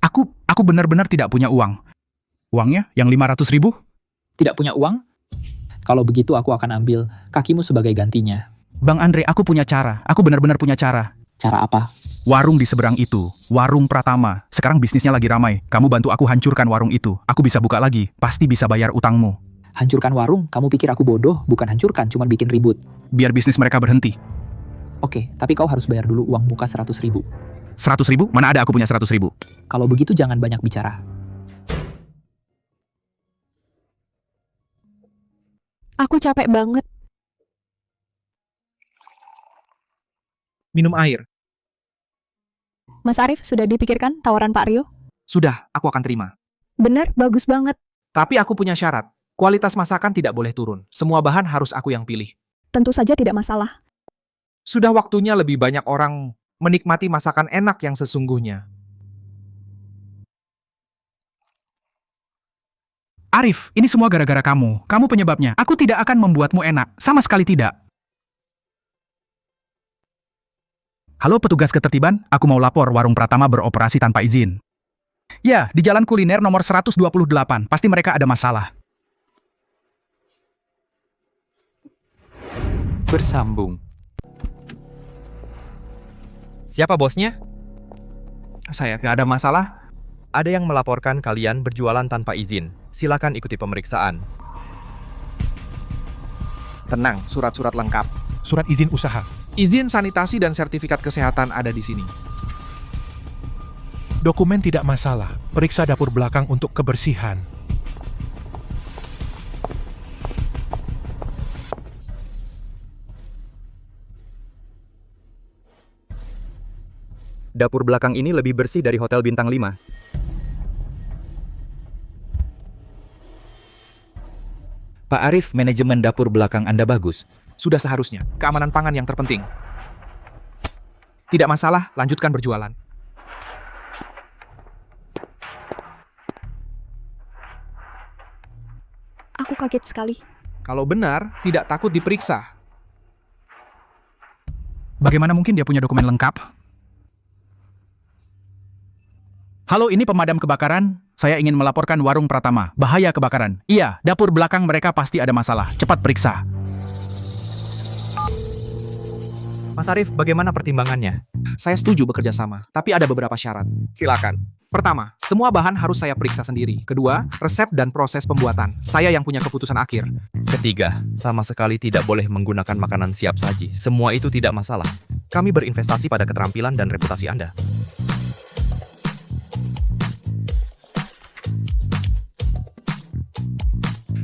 Aku benar-benar tidak punya uang. Uangnya yang 500.000? Tidak punya uang? Kalau begitu aku akan ambil kakimu sebagai gantinya. Bang Andre, aku punya cara. Aku benar-benar punya cara. Cara apa? Warung di seberang itu. Warung Pratama. Sekarang bisnisnya lagi ramai. Kamu bantu aku hancurkan warung itu. Aku bisa buka lagi. Pasti bisa bayar utangmu. Hancurkan warung? Kamu pikir aku bodoh? Bukan hancurkan, cuma bikin ribut. Biar bisnis mereka berhenti. Oke, tapi kau harus bayar dulu uang muka 100.000. 100.000? Mana ada aku punya 100.000? Kalau begitu jangan banyak bicara. Aku capek banget. Minum air. Mas Arif, sudah dipikirkan tawaran Pak Rio? Sudah, aku akan terima. Benar, bagus banget. Tapi aku punya syarat. Kualitas masakan tidak boleh turun. Semua bahan harus aku yang pilih. Tentu saja tidak masalah. Sudah waktunya lebih banyak orang menikmati masakan enak yang sesungguhnya. Arif, ini semua gara-gara kamu. Kamu penyebabnya. Aku tidak akan membuatmu enak. Sama sekali tidak. Halo petugas ketertiban, aku mau lapor warung Pratama beroperasi tanpa izin. Ya, di jalan kuliner nomor 128. Pasti mereka ada masalah. Bersambung. Siapa bosnya? Saya nggak ada masalah. Ada yang melaporkan kalian berjualan tanpa izin. Silakan ikuti pemeriksaan. Tenang, surat-surat lengkap. Surat izin usaha. Izin sanitasi dan sertifikat kesehatan ada di sini. Dokumen tidak masalah. Periksa dapur belakang untuk kebersihan. Dapur belakang ini lebih bersih dari hotel bintang 5. Pak Arif, manajemen dapur belakang Anda bagus. Sudah seharusnya. Keamanan pangan yang terpenting. Tidak masalah, lanjutkan berjualan. Aku kaget sekali. Kalau benar, tidak takut diperiksa. Bagaimana mungkin dia punya dokumen lengkap? Halo, ini pemadam kebakaran. Saya ingin melaporkan warung Pratama. Bahaya kebakaran. Iya, dapur belakang mereka pasti ada masalah. Cepat periksa. Mas Arif, bagaimana pertimbangannya? Saya setuju bekerja sama, tapi ada beberapa syarat. Silakan. Pertama, semua bahan harus saya periksa sendiri. Kedua, resep dan proses pembuatan. Saya yang punya keputusan akhir. Ketiga, sama sekali tidak boleh menggunakan makanan siap saji. Semua itu tidak masalah. Kami berinvestasi pada keterampilan dan reputasi Anda.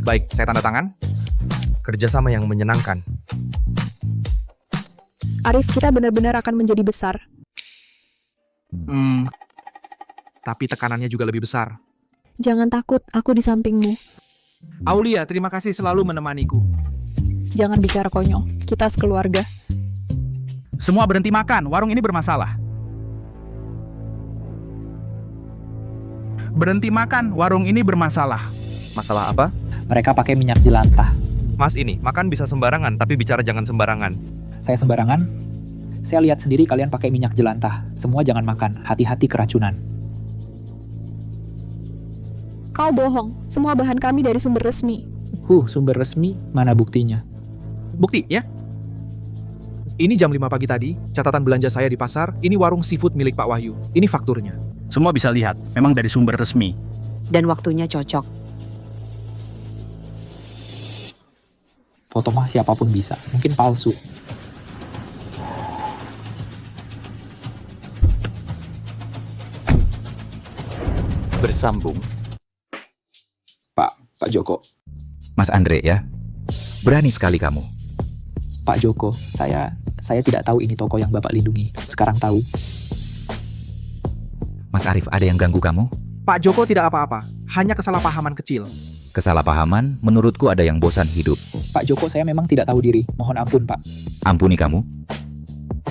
Baik, saya tanda tangan. Kerjasama yang menyenangkan. Arif, kita benar-benar akan menjadi besar. Tapi tekanannya juga lebih besar. Jangan takut, aku di sampingmu. Aulia, terima kasih selalu menemaniku. Jangan bicara konyol, kita sekeluarga. Semua berhenti makan, warung ini bermasalah. Berhenti makan, warung ini bermasalah. Masalah apa? Mereka pakai minyak jelantah. Mas ini, makan bisa sembarangan, tapi bicara jangan sembarangan. Saya sembarangan? Saya lihat sendiri kalian pakai minyak jelantah. Semua jangan makan, hati-hati keracunan. Kau bohong, semua bahan kami dari sumber resmi. Sumber resmi? Mana buktinya? Bukti, ya? Ini jam 5 pagi tadi, catatan belanja saya di pasar, ini warung seafood milik Pak Wahyu. Ini fakturnya. Semua bisa lihat, memang dari sumber resmi. Dan waktunya cocok. Foto mah siapapun bisa, mungkin palsu. Bersambung. Pak Joko. Mas Andre ya? Berani sekali kamu. Pak Joko, saya tidak tahu ini toko yang Bapak lindungi. Sekarang tahu. Mas Arif, ada yang ganggu kamu? Pak Joko tidak apa-apa, hanya kesalahpahaman kecil. Kesalahpahaman, menurutku ada yang bosan hidup. Pak Joko, saya memang tidak tahu diri. Mohon ampun, Pak. Ampuni kamu.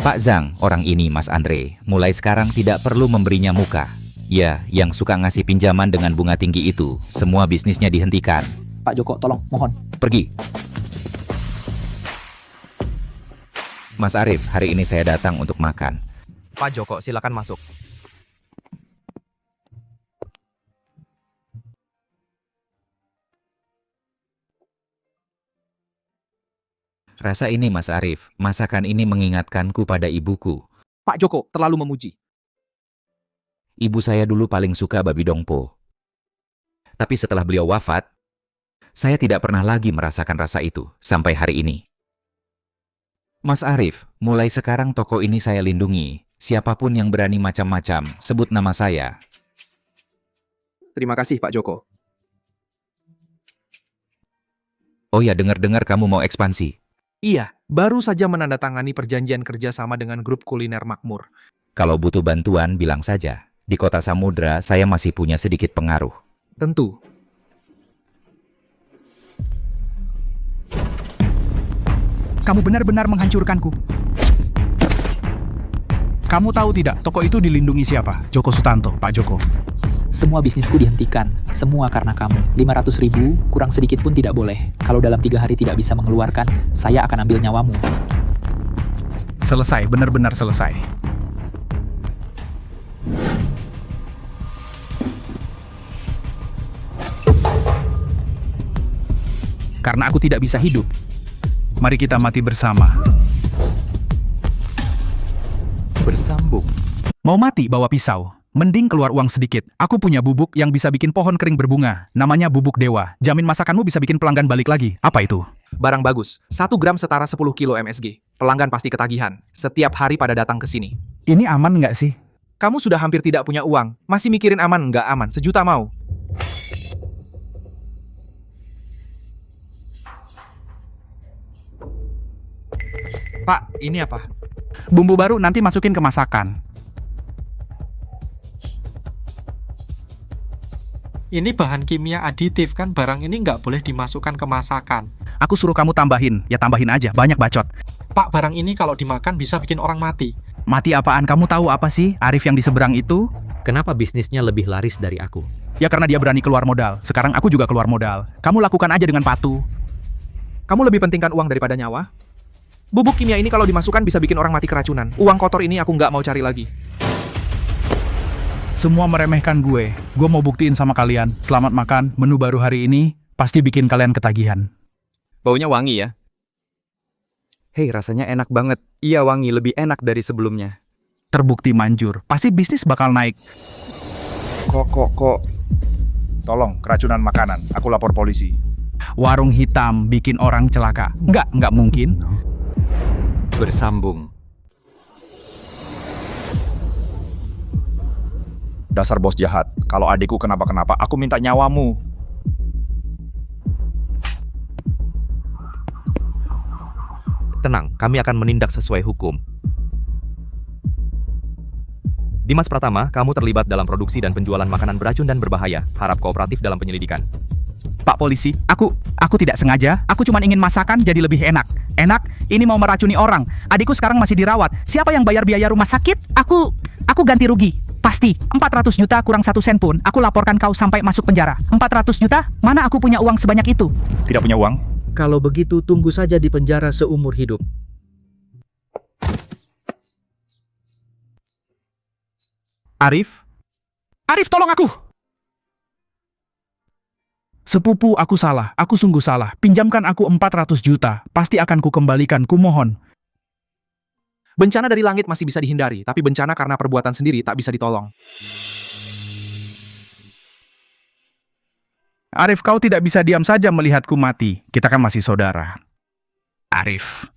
Pak Zhang, orang ini Mas Andre, mulai sekarang tidak perlu memberinya muka. Ya, yang suka ngasih pinjaman dengan bunga tinggi itu, semua bisnisnya dihentikan. Pak Joko, tolong, mohon. Pergi. Mas Arif, hari ini saya datang untuk makan. Pak Joko, silakan masuk. Rasa ini Mas Arif, masakan ini mengingatkanku pada ibuku. Pak Joko terlalu memuji. Ibu saya dulu paling suka babi dongpo. Tapi setelah beliau wafat, saya tidak pernah lagi merasakan rasa itu sampai hari ini. Mas Arif, mulai sekarang toko ini saya lindungi. Siapapun yang berani macam-macam, sebut nama saya. Terima kasih Pak Joko. Oh ya, dengar-dengar kamu mau ekspansi. Iya, baru saja menandatangani perjanjian kerjasama dengan grup kuliner makmur. Kalau butuh bantuan, bilang saja. Di kota Samudra, saya masih punya sedikit pengaruh. Tentu. Kamu benar-benar menghancurkanku. Kamu tahu tidak, toko itu dilindungi siapa? Joko Sutanto, Pak Joko. Semua bisnisku dihentikan. Semua karena kamu. 500.000, kurang sedikit pun tidak boleh. Kalau dalam 3 hari tidak bisa mengeluarkan, saya akan ambil nyawamu. Selesai, benar-benar selesai. Karena aku tidak bisa hidup, mari kita mati bersama. Bersambung. Mau mati bawa pisau, mending keluar uang sedikit. Aku punya bubuk yang bisa bikin pohon kering berbunga. Namanya bubuk dewa. Jamin masakanmu bisa bikin pelanggan balik lagi. Apa itu? Barang bagus. 1 gram setara 10 kilo MSG. Pelanggan pasti ketagihan. Setiap hari pada datang ke sini. Ini aman nggak sih? Kamu sudah hampir tidak punya uang. Masih mikirin aman nggak aman. 1 juta mau. Pak, ini apa? Bumbu baru nanti masukin ke masakan. Ini bahan kimia aditif kan, barang ini nggak boleh dimasukkan ke masakan. Aku suruh kamu tambahin, ya tambahin aja, banyak bacot. Pak, barang ini kalau dimakan bisa bikin orang mati. Mati apaan? Kamu tahu apa sih, Arif yang di seberang itu? Kenapa bisnisnya lebih laris dari aku? Ya karena dia berani keluar modal. Sekarang aku juga keluar modal. Kamu lakukan aja dengan patuh. Kamu lebih pentingkan uang daripada nyawa? Bubuk kimia ini kalau dimasukkan bisa bikin orang mati keracunan. Uang kotor ini aku nggak mau cari lagi. Semua meremehkan gue. Gue mau buktiin sama kalian. Selamat makan, menu baru hari ini pasti bikin kalian ketagihan. Baunya wangi ya? Hei, rasanya enak banget. Iya wangi, lebih enak dari sebelumnya. Terbukti manjur. Pasti bisnis bakal naik. Kok. Tolong, keracunan makanan. Aku lapor polisi. Warung hitam bikin orang celaka. Nggak mungkin. Bersambung. Dasar bos jahat. Kalau adikku kenapa-kenapa, aku minta nyawamu. Tenang, kami akan menindak sesuai hukum. Dimas Pratama, kamu terlibat dalam produksi dan penjualan makanan beracun dan berbahaya. Harap kooperatif dalam penyelidikan. Pak polisi, aku tidak sengaja. Aku cuma ingin masakan jadi lebih enak. Enak? Ini mau meracuni orang. Adikku sekarang masih dirawat. Siapa yang bayar biaya rumah sakit? Aku ganti rugi. Pasti. 400 juta kurang 1 sen pun. Aku laporkan kau sampai masuk penjara. 400 juta? Mana aku punya uang sebanyak itu? Tidak punya uang? Kalau begitu tunggu saja di penjara seumur hidup. Arif, tolong aku! Sepupu, aku salah. Aku sungguh salah. Pinjamkan aku 400 juta. Pasti akan kukembalikan, kumohon. Bencana dari langit masih bisa dihindari, tapi bencana karena perbuatan sendiri tak bisa ditolong. Arif, kau tidak bisa diam saja melihatku mati. Kita kan masih saudara. Arif.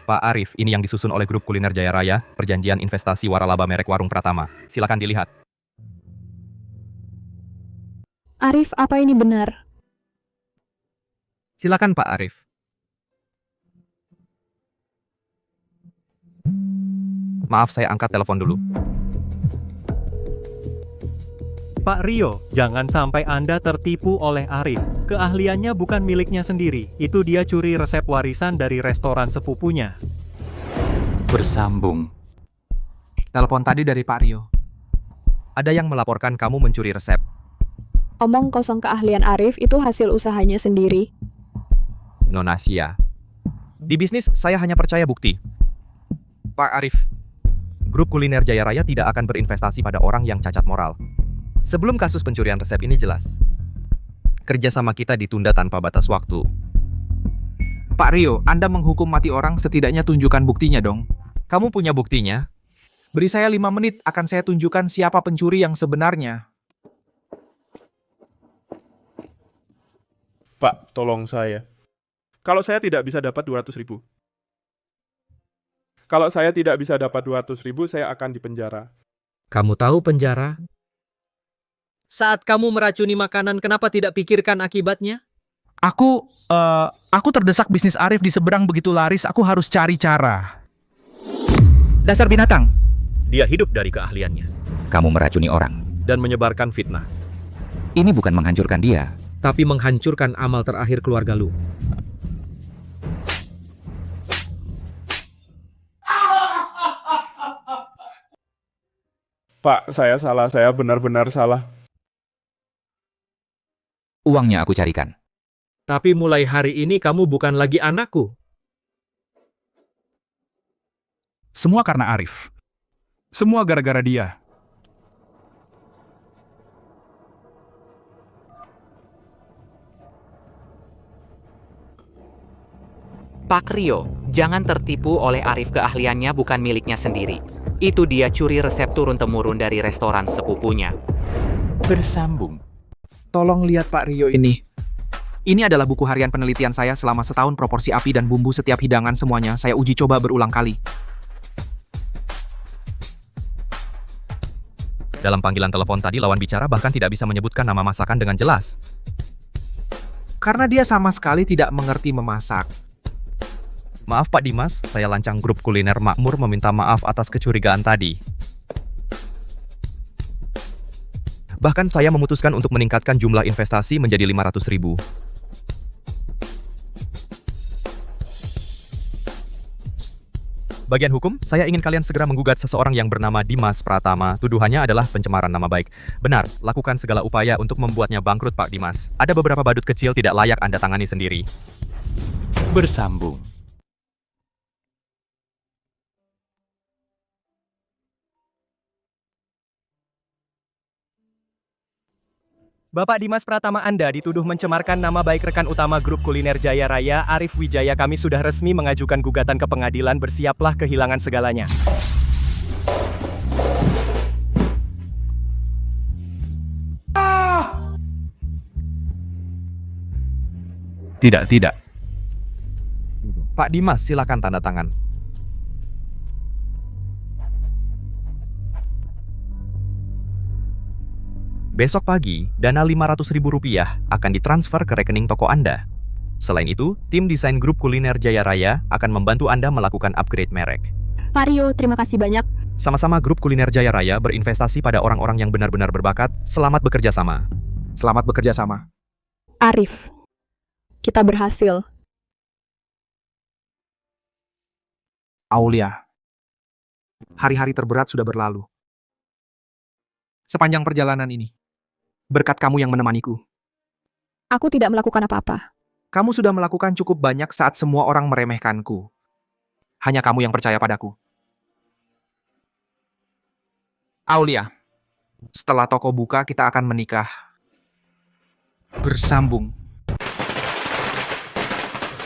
Pak Arif, ini yang disusun oleh grup kuliner Jaya Raya, perjanjian investasi waralaba merek Warung Pratama. Silakan dilihat. Arif, apa ini benar? Silakan Pak Arif. Maaf, saya angkat telepon dulu. Pak Rio, jangan sampai Anda tertipu oleh Arif. Keahliannya bukan miliknya sendiri. Itu dia curi resep warisan dari restoran sepupunya. Bersambung. Telepon tadi dari Pak Rio. Ada yang melaporkan kamu mencuri resep. Omong kosong, keahlian Arif itu hasil usahanya sendiri. Nona Sia. Di bisnis, saya hanya percaya bukti. Pak Arif, grup kuliner Jaya Raya tidak akan berinvestasi pada orang yang cacat moral. Sebelum kasus pencurian resep ini jelas, kerjasama kita ditunda tanpa batas waktu. Pak Rio, Anda menghukum mati orang, setidaknya tunjukkan buktinya dong. Kamu punya buktinya? Beri saya 5 menit, akan saya tunjukkan siapa pencuri yang sebenarnya. Pak, tolong saya. Kalau saya tidak bisa dapat 200.000. Kalau saya tidak bisa dapat 200.000, saya akan dipenjara. Kamu tahu penjara? Saat kamu meracuni makanan, kenapa tidak pikirkan akibatnya? Aku terdesak bisnis Arif di seberang begitu laris, aku harus cari cara. Dasar binatang. Dia hidup dari keahliannya. Kamu meracuni orang. Dan menyebarkan fitnah. Ini bukan menghancurkan dia, tapi menghancurkan amal terakhir keluarga lu. Pak, saya salah. Saya benar-benar salah. Uangnya aku carikan. Tapi mulai hari ini kamu bukan lagi anakku. Semua karena Arif. Semua gara-gara dia. Pak Rio, jangan tertipu oleh Arif, keahliannya bukan miliknya sendiri. Itu dia curi resep turun-temurun dari restoran sepupunya. Bersambung. Tolong lihat Pak Rio ini. Ini adalah buku harian penelitian saya selama setahun, proporsi api dan bumbu setiap hidangan semuanya saya uji coba berulang kali. Dalam panggilan telepon tadi, lawan bicara bahkan tidak bisa menyebutkan nama masakan dengan jelas. Karena dia sama sekali tidak mengerti memasak. Maaf Pak Dimas, saya lancang grup kuliner makmur meminta maaf atas kecurigaan tadi. Bahkan saya memutuskan untuk meningkatkan jumlah investasi menjadi 500.000. Bagian hukum, saya ingin kalian segera menggugat seseorang yang bernama Dimas Pratama. Tuduhannya adalah pencemaran nama baik. Benar, lakukan segala upaya untuk membuatnya bangkrut Pak Dimas. Ada beberapa badut kecil tidak layak Anda tangani sendiri. Bersambung. Bapak Dimas Pratama, Anda dituduh mencemarkan nama baik rekan utama grup kuliner Jaya Raya, Arif Wijaya. Kami sudah resmi mengajukan gugatan ke pengadilan, bersiaplah kehilangan segalanya. Tidak. Pak Dimas, silakan tanda tangan. Besok pagi, dana Rp500.000 akan ditransfer ke rekening toko Anda. Selain itu, tim desain grup kuliner Jaya Raya akan membantu Anda melakukan upgrade merek. Pak Rio, terima kasih banyak. Sama-sama grup kuliner Jaya Raya berinvestasi pada orang-orang yang benar-benar berbakat. Selamat bekerja sama. Selamat bekerja sama. Arif, kita berhasil. Aulia, hari-hari terberat sudah berlalu. Sepanjang perjalanan ini, berkat kamu yang menemaniku. Aku tidak melakukan apa-apa. Kamu sudah melakukan cukup banyak saat semua orang meremehkanku. Hanya kamu yang percaya padaku. Aulia, setelah toko buka, kita akan menikah. Bersambung.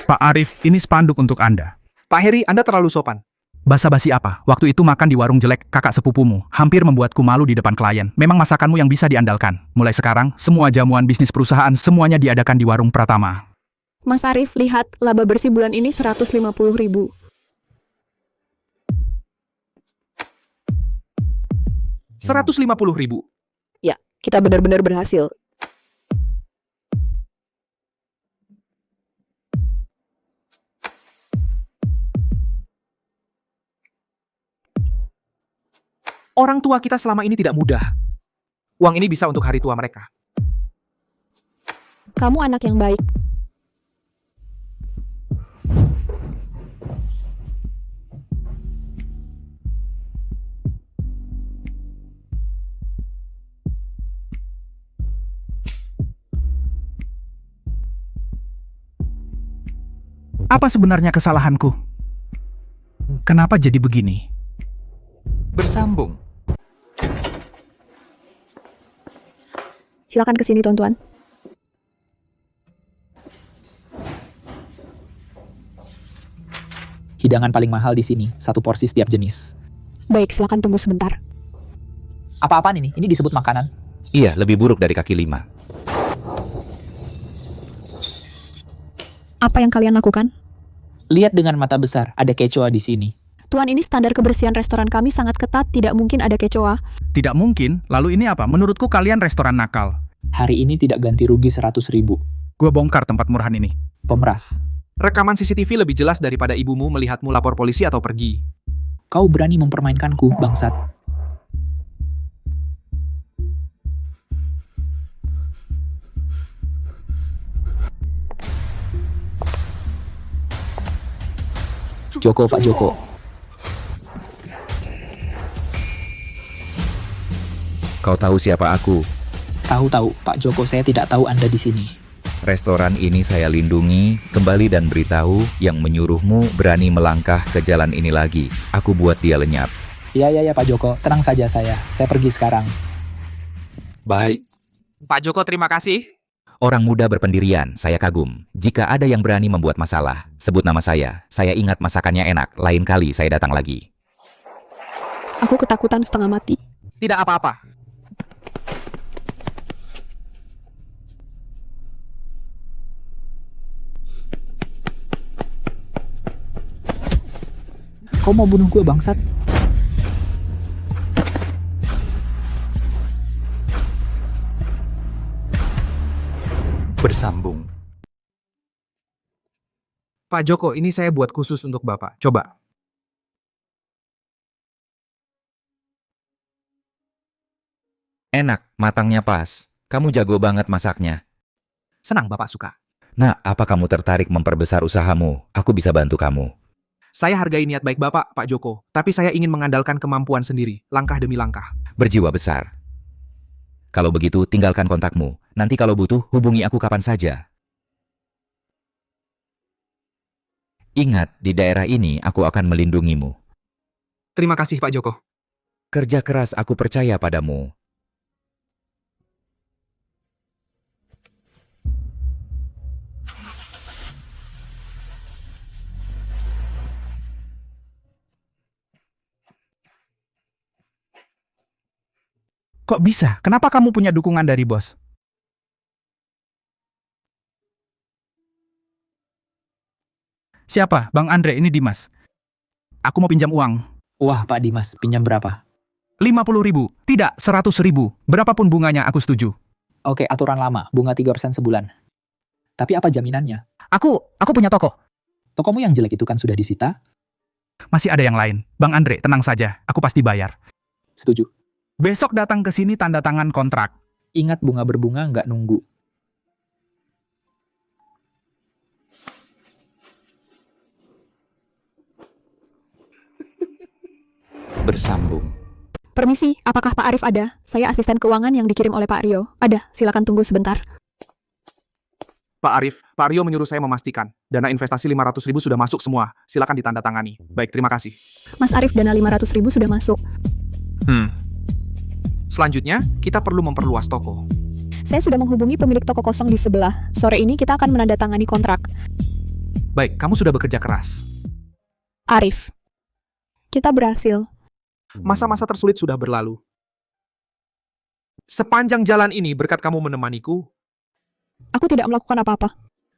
Pak Arif, ini spanduk untuk Anda. Pak Heri, Anda terlalu sopan. Basa-basi apa? Waktu itu makan di warung jelek kakak sepupumu. Hampir membuatku malu di depan klien. Memang masakanmu yang bisa diandalkan. Mulai sekarang, semua jamuan bisnis perusahaan semuanya diadakan di warung Pratama. Mas Arif, lihat, laba bersih bulan ini 150.000. Rp150.000. Ya, kita benar-benar berhasil. Orang tua kita selama ini tidak mudah. Uang ini bisa untuk hari tua mereka. Kamu anak yang baik. Apa sebenarnya kesalahanku? Kenapa jadi begini? Bersambung. Silakan ke sini, tuan-tuan. Hidangan paling mahal di sini, satu porsi setiap jenis. Baik, silakan tunggu sebentar. Apa-apaan ini? Ini disebut makanan? Iya, lebih buruk dari kaki 5. Apa yang kalian lakukan? Lihat dengan mata besar, ada kecoa di sini. Tuan, ini standar kebersihan restoran kami sangat ketat, tidak mungkin ada kecoa. Tidak mungkin? Lalu ini apa? Menurutku kalian restoran nakal. Hari ini tidak ganti rugi 100.000. Gua bongkar tempat murahan ini. Pemeras. Rekaman CCTV lebih jelas daripada ibumu melihatmu lapor polisi atau pergi. Kau berani mempermainkanku, bangsat. Joko, Pak Joko. Kau tahu siapa aku? Tahu, Pak Joko, saya tidak tahu Anda di sini. Restoran ini saya lindungi, kembali dan beritahu yang menyuruhmu berani melangkah ke jalan ini lagi. Aku buat dia lenyap. Ya, Pak Joko, tenang saja saya pergi sekarang. Baik. Pak Joko, terima kasih. Orang muda berpendirian, saya kagum. Jika ada yang berani membuat masalah, sebut nama saya. Saya ingat masakannya enak, lain kali saya datang lagi. Aku ketakutan setengah mati. Tidak apa-apa. Kau mau bunuh gue, bangsat? Bersambung. Pak Joko, ini saya buat khusus untuk Bapak. Coba. Enak, matangnya pas. Kamu jago banget masaknya. Senang Bapak suka. Nah, apa kamu tertarik memperbesar usahamu? Aku bisa bantu kamu. Saya hargai niat baik Bapak, Pak Joko. Tapi saya ingin mengandalkan kemampuan sendiri, langkah demi langkah. Berjiwa besar. Kalau begitu, tinggalkan kontakmu. Nanti kalau butuh, hubungi aku kapan saja. Ingat, di daerah ini aku akan melindungimu. Terima kasih, Pak Joko. Kerja keras, aku percaya padamu. Kok bisa? Kenapa kamu punya dukungan dari bos? Siapa? Bang Andre, ini Dimas. Aku mau pinjam uang. Wah, Pak Dimas, pinjam berapa? 50.000. Tidak, 100.000. Berapapun bunganya, aku setuju. Oke, aturan lama, bunga 3% sebulan. Tapi apa jaminannya? Aku punya toko. Tokomu yang jelek itu kan sudah disita? Masih ada yang lain. Bang Andre, tenang saja. Aku pasti bayar. Setuju. Besok datang ke sini tanda tangan kontrak. Ingat bunga berbunga nggak nunggu. Bersambung. Permisi, apakah Pak Arif ada? Saya asisten keuangan yang dikirim oleh Pak Rio. Ada, silakan tunggu sebentar. Pak Rio menyuruh saya memastikan dana investasi 500.000 sudah masuk semua. Silakan ditandatangani. Baik, terima kasih. Mas Arif, dana 500.000 sudah masuk. Selanjutnya, kita perlu memperluas toko. Saya sudah menghubungi pemilik toko kosong di sebelah. Sore ini kita akan menandatangani kontrak. Baik, kamu sudah bekerja keras. Arif, kita berhasil. Masa-masa tersulit sudah berlalu. Sepanjang jalan ini, berkat kamu menemaniku, Aku tidak melakukan apa-apa.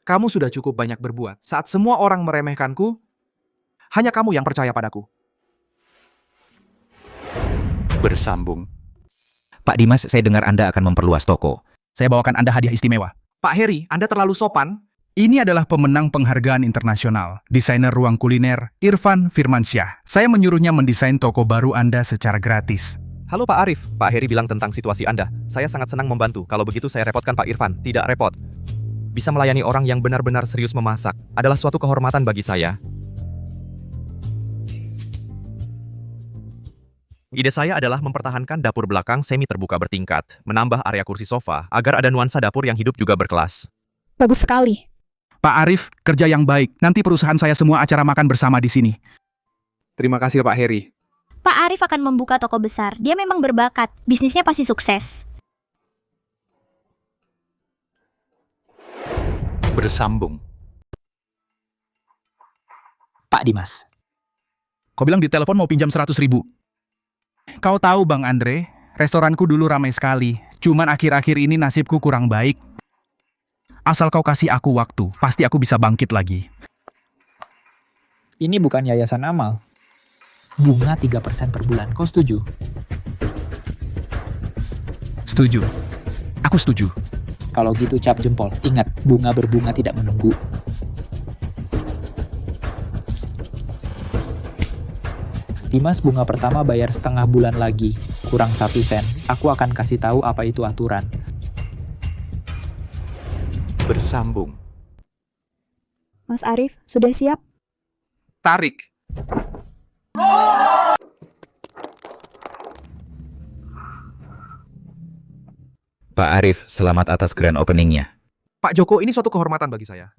kamu sudah cukup banyak berbuat. Saat semua orang meremehkanku, hanya kamu yang percaya padaku. Bersambung. Pak Dimas, saya dengar Anda akan memperluas toko. Saya bawakan Anda hadiah istimewa. Pak Heri, Anda terlalu sopan. Ini adalah pemenang penghargaan internasional, desainer ruang kuliner, Irfan Firmansyah. Saya menyuruhnya mendesain toko baru Anda secara gratis. Halo Pak Arif, Pak Heri bilang tentang situasi Anda. Saya sangat senang membantu. Kalau begitu saya repotkan Pak Irfan. Tidak repot. Bisa melayani orang yang benar-benar serius memasak adalah suatu kehormatan bagi saya. Ide saya adalah mempertahankan dapur belakang semi terbuka bertingkat, menambah area kursi sofa, agar ada nuansa dapur yang hidup juga berkelas. Bagus sekali. Pak Arif, kerja yang baik. Nanti perusahaan saya semua acara makan bersama di sini. Terima kasih Pak Heri. Pak Arif akan membuka toko besar. Dia memang berbakat. Bisnisnya pasti sukses. Bersambung. Pak Dimas. Kau bilang di telepon mau pinjam 100.000. Kau tahu Bang Andre, restoranku dulu ramai sekali. Cuman akhir-akhir ini nasibku kurang baik. Asal kau kasih aku waktu, pasti aku bisa bangkit lagi. Ini bukan yayasan amal. Bunga 3% per bulan. Kau setuju? Setuju. Aku setuju. Kalau gitu cap jempol. Ingat, bunga berbunga tidak menunggu. Dimas, bunga pertama bayar setengah bulan lagi. Kurang 1 sen. Aku akan kasih tahu apa itu aturan. Bersambung. Mas Arif, sudah siap? Tarik. Pak Arif, selamat atas grand openingnya. Pak Joko, ini suatu kehormatan bagi saya.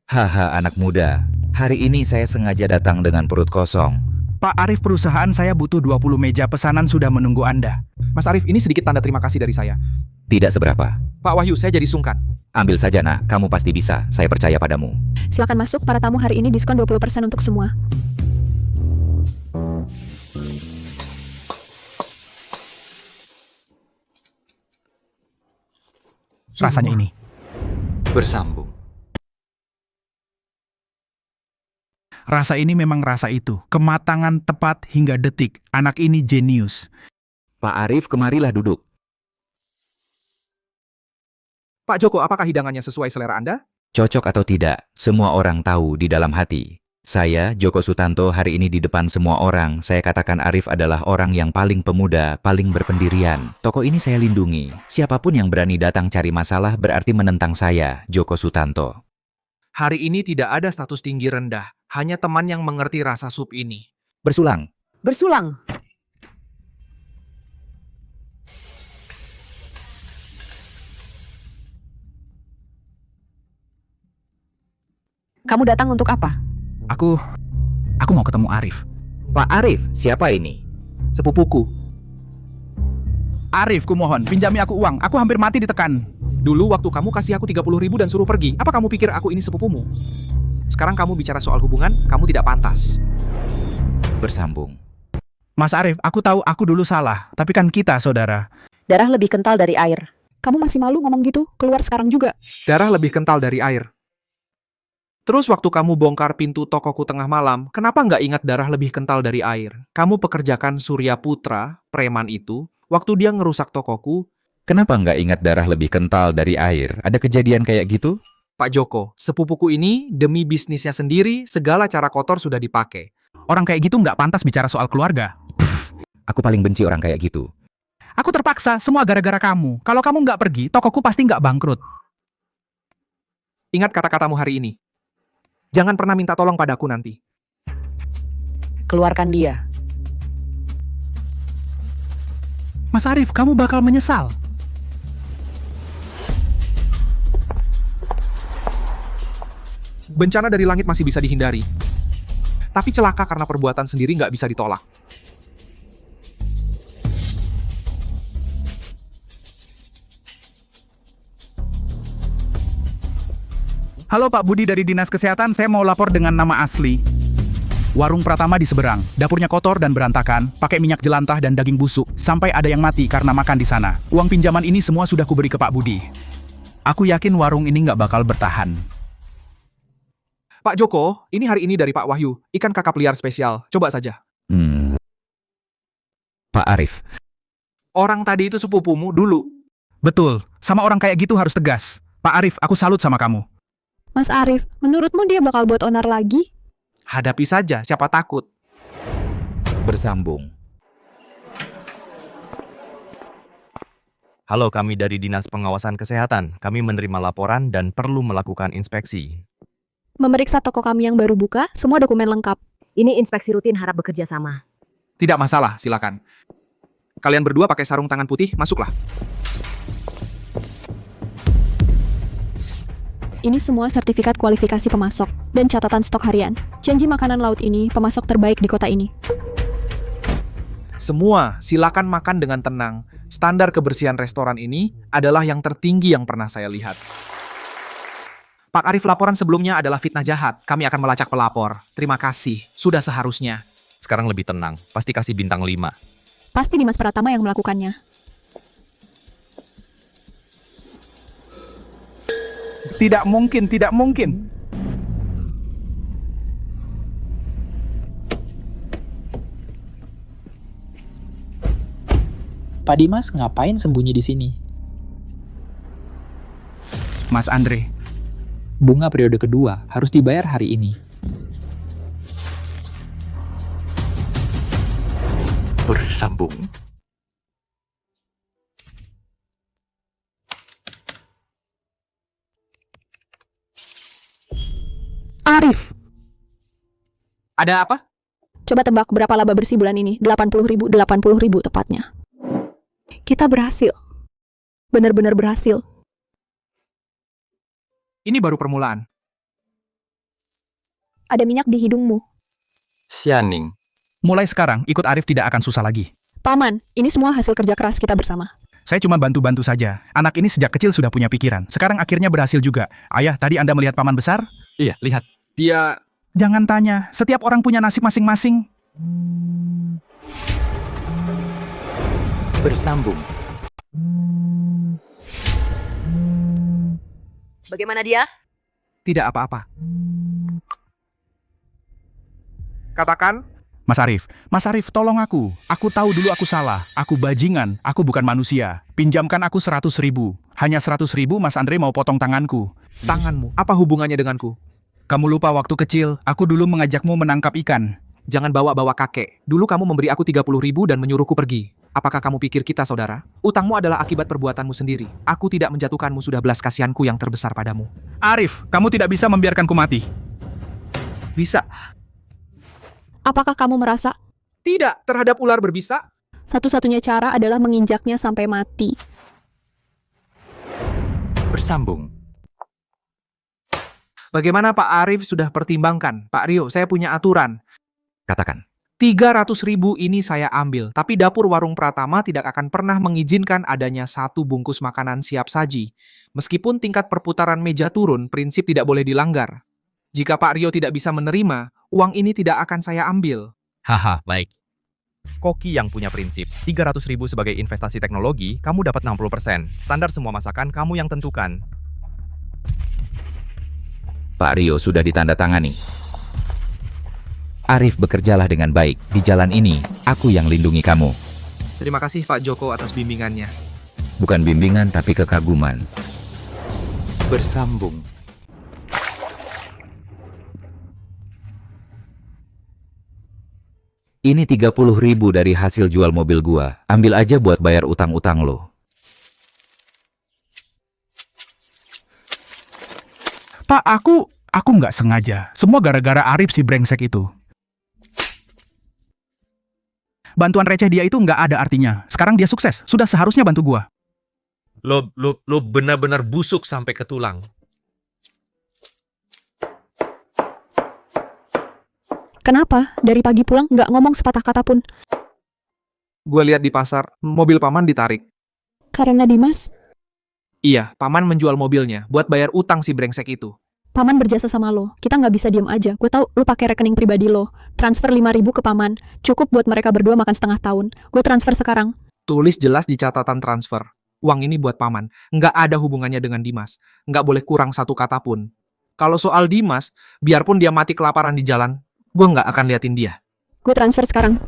Haha, anak muda. Hari ini saya sengaja datang dengan perut kosong. Pak Arif, perusahaan saya butuh 20 meja pesanan sudah menunggu Anda. Mas Arif, ini sedikit tanda terima kasih dari saya. Tidak seberapa. Pak Wahyu, saya jadi sungkan. Ambil saja nak, kamu pasti bisa. Saya percaya padamu. Silakan masuk, para tamu hari ini diskon 20% untuk semua. Rasanya ini. Bersambung. Rasa ini memang rasa itu. Kematangan tepat hingga detik. Anak ini jenius. Pak Arif, kemarilah duduk. Pak Joko, apakah hidangannya sesuai selera Anda? Cocok atau tidak, semua orang tahu di dalam hati. Saya, Joko Sutanto, hari ini di depan semua orang, saya katakan Arif adalah orang yang paling pemuda, paling berpendirian. Toko ini saya lindungi. Siapapun yang berani datang cari masalah berarti menentang saya, Joko Sutanto. Hari ini tidak ada status tinggi rendah. Hanya teman yang mengerti rasa sup ini. Bersulang. Bersulang. Kamu datang untuk apa? Aku mau ketemu Arif. Pak Arif, siapa ini? Sepupuku. Arif, kumohon, pinjami aku uang. Aku hampir mati ditekan. Dulu waktu kamu kasih aku 30.000 dan suruh pergi, apa kamu pikir aku ini sepupumu? Sekarang kamu bicara soal hubungan, kamu tidak pantas. Bersambung. Mas Arif, aku tahu aku dulu salah, tapi kan kita saudara. Darah lebih kental dari air. Kamu masih malu ngomong gitu? Keluar sekarang juga. Darah lebih kental dari air. Terus waktu kamu bongkar pintu tokoku tengah malam, kenapa nggak ingat darah lebih kental dari air? Kamu pekerjakan Surya Putra, preman itu, waktu dia ngerusak tokoku. Kenapa nggak ingat darah lebih kental dari air? Ada kejadian kayak gitu? Pak Joko, sepupuku ini demi bisnisnya sendiri, segala cara kotor sudah dipakai. Orang kayak gitu nggak pantas bicara soal keluarga. Aku paling benci orang kayak gitu. Aku terpaksa, semua gara-gara kamu. Kalau kamu nggak pergi, tokoku pasti nggak bangkrut. Ingat kata-katamu hari ini. Jangan pernah minta tolong padaku nanti. Keluarkan dia. Mas Arif, kamu bakal menyesal. Bencana dari langit masih bisa dihindari. Tapi celaka karena perbuatan sendiri nggak bisa ditolak. Halo Pak Budi dari Dinas Kesehatan, saya mau lapor dengan nama asli. Warung Pratama di seberang, dapurnya kotor dan berantakan, pakai minyak jelantah dan daging busuk, sampai ada yang mati karena makan di sana. Uang pinjaman ini semua sudah kuberi ke Pak Budi. Aku yakin warung ini nggak bakal bertahan. Pak Joko, ini hari ini dari Pak Wahyu, ikan kakap liar spesial. Coba saja. Pak Arif. Orang tadi itu sepupumu dulu. Betul, sama orang kayak gitu harus tegas. Pak Arif, aku salut sama kamu. Mas Arif, menurutmu dia bakal buat onar lagi? Hadapi saja, siapa takut. Bersambung. Halo, kami dari Dinas Pengawasan Kesehatan. Kami menerima laporan dan perlu melakukan inspeksi. Memeriksa toko kami yang baru buka, semua dokumen lengkap. Ini inspeksi rutin, harap bekerja sama. Tidak masalah, silakan. Kalian berdua pakai sarung tangan putih, masuklah. Ini semua sertifikat kualifikasi pemasok dan catatan stok harian. Janji makanan laut ini pemasok terbaik di kota ini. Semua, silakan makan dengan tenang. Standar kebersihan restoran ini adalah yang tertinggi yang pernah saya lihat. Pak Arif, laporan sebelumnya adalah fitnah jahat. Kami akan melacak pelapor. Terima kasih, sudah seharusnya. Sekarang lebih tenang, pasti kasih bintang 5. Pasti Dimas Pratama yang melakukannya. Tidak mungkin, tidak mungkin. Pak Dimas ngapain sembunyi di sini? Mas Andre. Bunga periode kedua harus dibayar hari ini. Bersambung. Arif, Ada apa? coba tebak berapa laba bersih bulan ini? 80.000, 80.000 tepatnya. Kita berhasil. Benar-benar berhasil. Ini baru permulaan. Ada minyak di hidungmu. Xianing. Mulai sekarang, ikut Arif tidak akan susah lagi. Paman, ini semua hasil kerja keras kita bersama. Saya cuma bantu-bantu saja. Anak ini sejak kecil sudah punya pikiran. Sekarang akhirnya berhasil juga. Ayah, tadi Anda melihat paman besar? Iya, lihat. Dia... Jangan tanya, setiap orang punya nasib masing-masing. Bersambung. Bagaimana dia? Tidak apa-apa. Katakan. Mas Arif, tolong aku. Aku tahu dulu aku salah. Aku bajingan, aku bukan manusia. Pinjamkan aku 100.000. Hanya 100.000 Mas Andre mau potong tanganku. Tanganmu, apa hubungannya denganku? Kamu lupa waktu kecil, aku dulu mengajakmu menangkap ikan. Jangan bawa-bawa kakek. Dulu kamu memberi aku 30.000 dan menyuruhku pergi. Apakah kamu pikir kita saudara? Utangmu adalah akibat perbuatanmu sendiri. Aku tidak menjatuhkanmu, sudah belas kasihanku yang terbesar padamu. Arif, kamu tidak bisa membiarkanku mati. Bisa. Apakah kamu merasa? Tidak, terhadap ular berbisa. Satu-satunya cara adalah menginjaknya sampai mati. Bersambung. Bagaimana Pak Arif sudah pertimbangkan? Pak Rio, saya punya aturan. Katakan. 300.000 ini saya ambil, tapi dapur warung Pratama tidak akan pernah mengizinkan adanya 1 bungkus makanan siap saji. Meskipun tingkat perputaran meja turun, prinsip tidak boleh dilanggar. Jika Pak Rio tidak bisa menerima, uang ini tidak akan saya ambil. Haha, baik. Koki yang punya prinsip, 300.000 sebagai investasi teknologi, kamu dapat 60%. Standar semua masakan kamu yang tentukan. Pak Rio sudah ditandatangani. Arif, bekerjalah dengan baik. Di jalan ini, aku yang lindungi kamu. Terima kasih Pak Joko atas bimbingannya. Bukan bimbingan, tapi kekaguman. Bersambung. Ini 30.000 dari hasil jual mobil gua. Ambil aja buat bayar utang-utang lo. Pak, aku nggak sengaja. Semua gara-gara Arif si brengsek itu. Bantuan receh dia itu nggak ada artinya. Sekarang dia sukses. Sudah seharusnya bantu gua. Lo benar-benar busuk sampai ke tulang. Kenapa? Dari pagi pulang nggak ngomong sepatah kata pun. Gue lihat di pasar, mobil Paman ditarik. Karena Dimas, Iya, Paman menjual mobilnya buat bayar utang si brengsek itu. Paman berjasa sama lo. Kita nggak bisa diem aja. Gue tahu lo pakai rekening pribadi lo. Transfer 5.000 ke Paman. Cukup buat mereka berdua makan setengah tahun. Gue transfer sekarang. Tulis jelas di catatan transfer. Uang ini buat Paman. Nggak ada hubungannya dengan Dimas. Nggak boleh kurang 1 kata pun. Kalau soal Dimas, biarpun dia mati kelaparan di jalan, gue nggak akan liatin dia. Gue transfer sekarang.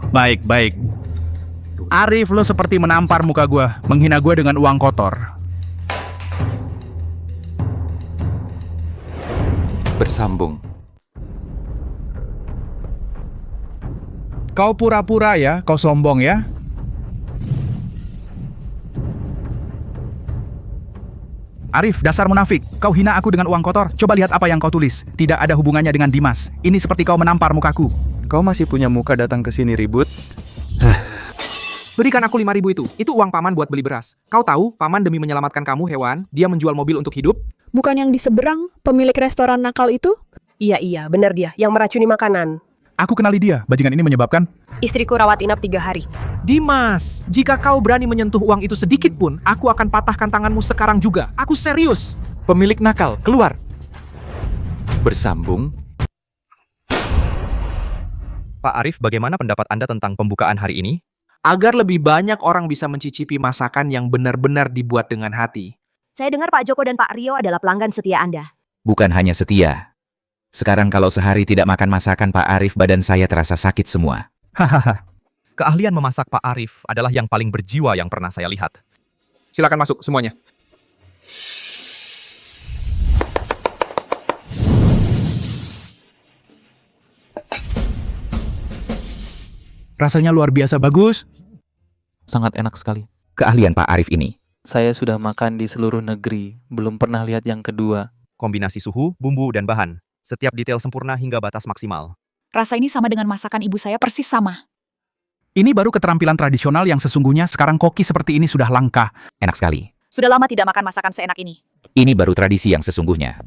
Baik, baik. Arif, lo seperti menampar muka gua, menghina gua dengan uang kotor. Bersambung. Kau pura-pura ya, kau sombong ya. Arif, dasar munafik. Kau hina aku dengan uang kotor. Coba lihat apa yang kau tulis. Tidak ada hubungannya dengan Dimas. Ini seperti kau menampar mukaku. Kau masih punya muka datang ke sini ribut? Berikan aku 5.000 itu. Itu uang Paman buat beli beras. Kau tahu, Paman demi menyelamatkan kamu, hewan, dia menjual mobil untuk hidup. Bukan yang di seberang, pemilik restoran nakal itu? Iya, benar dia. Yang meracuni makanan. Aku kenali dia. Bajingan ini menyebabkan... Istriku rawat inap 3 hari. Dimas, jika kau berani menyentuh uang itu sedikit pun, aku akan patahkan tanganmu sekarang juga. Aku serius. Pemilik nakal, keluar. Bersambung. Pak Arif, bagaimana pendapat Anda tentang pembukaan hari ini? Agar lebih banyak orang bisa mencicipi masakan yang benar-benar dibuat dengan hati. Saya dengar Pak Joko dan Pak Rio adalah pelanggan setia Anda. Bukan hanya setia. Sekarang kalau sehari tidak makan masakan Pak Arif, badan saya terasa sakit semua. Hahaha. Keahlian memasak Pak Arif adalah yang paling berjiwa yang pernah saya lihat. Silakan masuk semuanya. Rasanya luar biasa bagus. Sangat enak sekali. Keahlian Pak Arif ini. Saya sudah makan di seluruh negeri, belum pernah lihat yang kedua. Kombinasi suhu, bumbu, dan bahan. Setiap detail sempurna hingga batas maksimal. Rasa ini sama dengan masakan ibu saya, persis sama. Ini baru keterampilan tradisional yang sesungguhnya sekarang koki seperti ini sudah langka. Enak sekali. Sudah lama tidak makan masakan seenak ini. Ini baru tradisi yang sesungguhnya.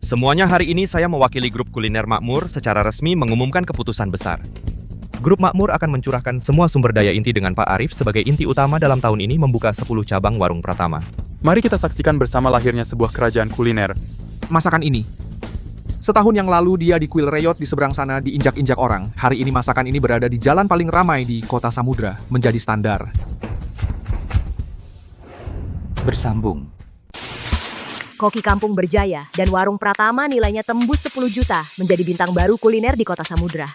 Semuanya hari ini saya mewakili grup kuliner Makmur secara resmi mengumumkan keputusan besar. Grup Makmur akan mencurahkan semua sumber daya inti dengan Pak Arif sebagai inti utama dalam tahun ini membuka 10 cabang warung Pratama. Mari kita saksikan bersama lahirnya sebuah kerajaan kuliner. Masakan ini. Setahun yang lalu dia di kuil Reyot di seberang sana diinjak-injak orang. Hari ini masakan ini berada di jalan paling ramai di kota Samudra, menjadi standar. Bersambung. Koki kampung berjaya dan warung Pratama nilainya tembus 10 juta menjadi bintang baru kuliner di kota Samudra.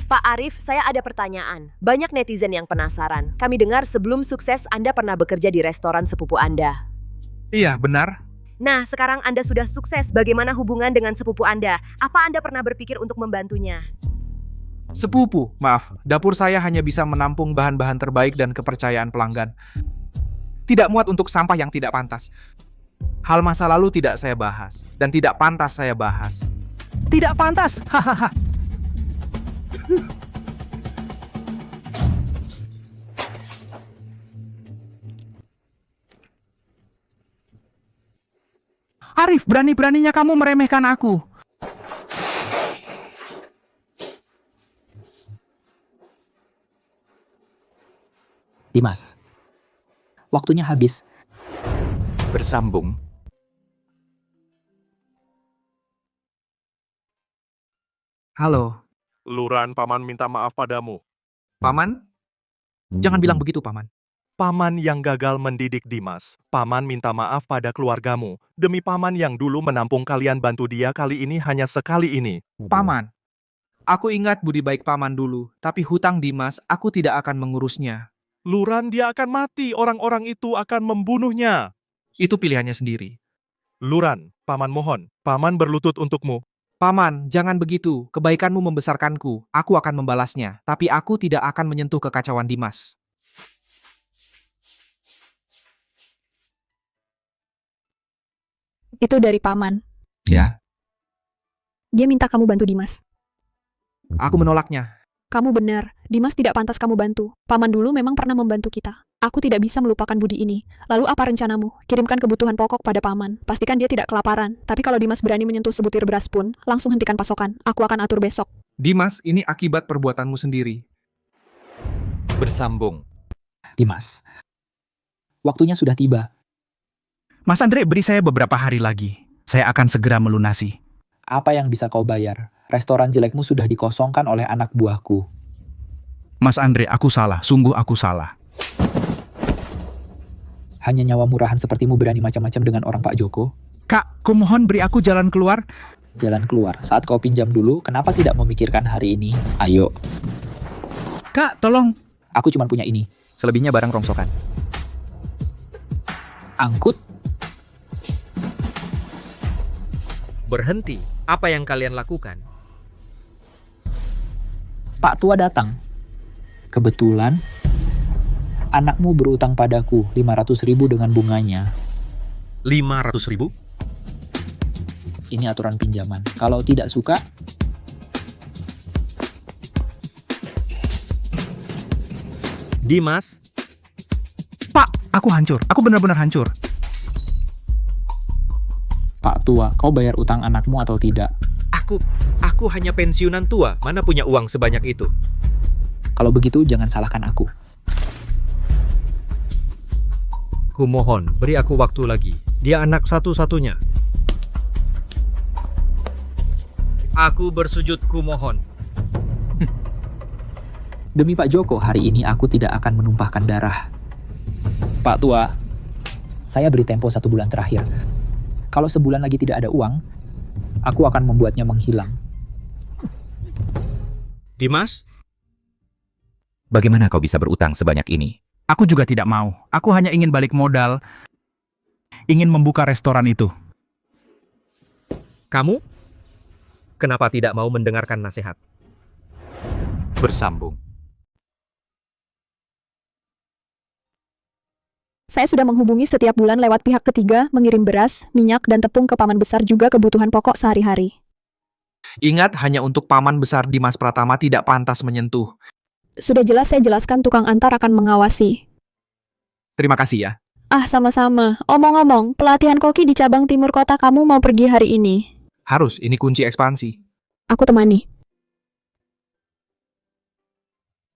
Pak Arif, saya ada pertanyaan. Banyak netizen yang penasaran. Kami dengar sebelum sukses Anda pernah bekerja di restoran sepupu Anda. Iya, benar. Nah, sekarang Anda sudah sukses. Bagaimana hubungan dengan sepupu Anda? Apa Anda pernah berpikir untuk membantunya? Sepupu, maaf. Dapur saya hanya bisa menampung bahan-bahan terbaik dan kepercayaan pelanggan. Tidak muat untuk sampah yang tidak pantas. Hal masa lalu tidak saya bahas. Dan tidak pantas saya bahas. Tidak pantas. Hahaha. Arif, berani-beraninya kamu meremehkan aku. Dimas, waktunya habis. Bersambung. Halo, Luran, Paman minta maaf padamu. Paman? Jangan bilang begitu, Paman. Paman yang gagal mendidik Dimas. Paman minta maaf pada keluargamu. Demi Paman yang dulu menampung kalian bantu dia kali ini hanya sekali ini. Paman, aku ingat budi baik Paman dulu, tapi hutang Dimas aku tidak akan mengurusnya. Luran, dia akan mati. Orang-orang itu akan membunuhnya. Itu pilihannya sendiri. Luran, Paman mohon. Paman berlutut untukmu. Paman, jangan begitu. Kebaikanmu membesarkanku. Aku akan membalasnya. Tapi aku tidak akan menyentuh kekacauan Dimas. Itu dari Paman. Ya. Dia minta kamu bantu Dimas. Aku menolaknya. Kamu benar, Dimas tidak pantas kamu bantu. Paman dulu memang pernah membantu kita. Aku tidak bisa melupakan budi ini. Lalu apa rencanamu? Kirimkan kebutuhan pokok pada Paman. Pastikan dia tidak kelaparan. Tapi kalau Dimas berani menyentuh sebutir beras pun, langsung hentikan pasokan. Aku akan atur besok. Dimas, ini akibat perbuatanmu sendiri. Bersambung. Dimas, waktunya sudah tiba. Mas Andre, beri saya beberapa hari lagi. Saya akan segera melunasi. Apa yang bisa kau bayar? Restoran jelekmu sudah dikosongkan oleh anak buahku. Mas Andre, aku salah. Sungguh aku salah. Hanya nyawa murahan sepertimu berani macam-macam dengan orang Pak Joko? Kak, kumohon beri aku jalan keluar. Jalan keluar? Saat kau pinjam dulu, kenapa tidak memikirkan hari ini? Ayo. Kak, tolong. Aku cuma punya ini. Selebihnya barang rongsokan. Angkut? Berhenti. Apa yang kalian lakukan? Pak Tua datang. Kebetulan, anakmu berutang padaku 500.000 dengan bunganya. 500.000? Ini aturan pinjaman. Kalau tidak suka, Dimas? Pak, aku hancur. Aku benar-benar hancur. Pak Tua, kau bayar utang anakmu atau tidak? Aku hanya pensiunan tua. Mana punya uang sebanyak itu? Kalau begitu, jangan salahkan aku. Kumohon, beri aku waktu lagi. Dia anak satu-satunya. Aku bersujud kumohon. Demi Pak Joko, hari ini aku tidak akan menumpahkan darah. Pak Tua, saya beri tempo 1 bulan terakhir. Kalau sebulan lagi tidak ada uang, aku akan membuatnya menghilang. Dimas? Bagaimana kau bisa berutang sebanyak ini? Aku juga tidak mau. Aku hanya ingin balik modal. Ingin membuka restoran itu. Kamu? Kenapa tidak mau mendengarkan nasihat? Bersambung. Saya sudah menghubungi setiap bulan lewat pihak ketiga, mengirim beras, minyak, dan tepung ke Paman Besar juga kebutuhan pokok sehari-hari. Ingat, hanya untuk Paman Besar Dimas Pratama tidak pantas menyentuh. Sudah jelas saya jelaskan tukang antar akan mengawasi. Terima kasih ya. Ah, sama-sama. Omong-omong, pelatihan koki di cabang timur kota kamu mau pergi hari ini. Harus, ini kunci ekspansi. Aku temani.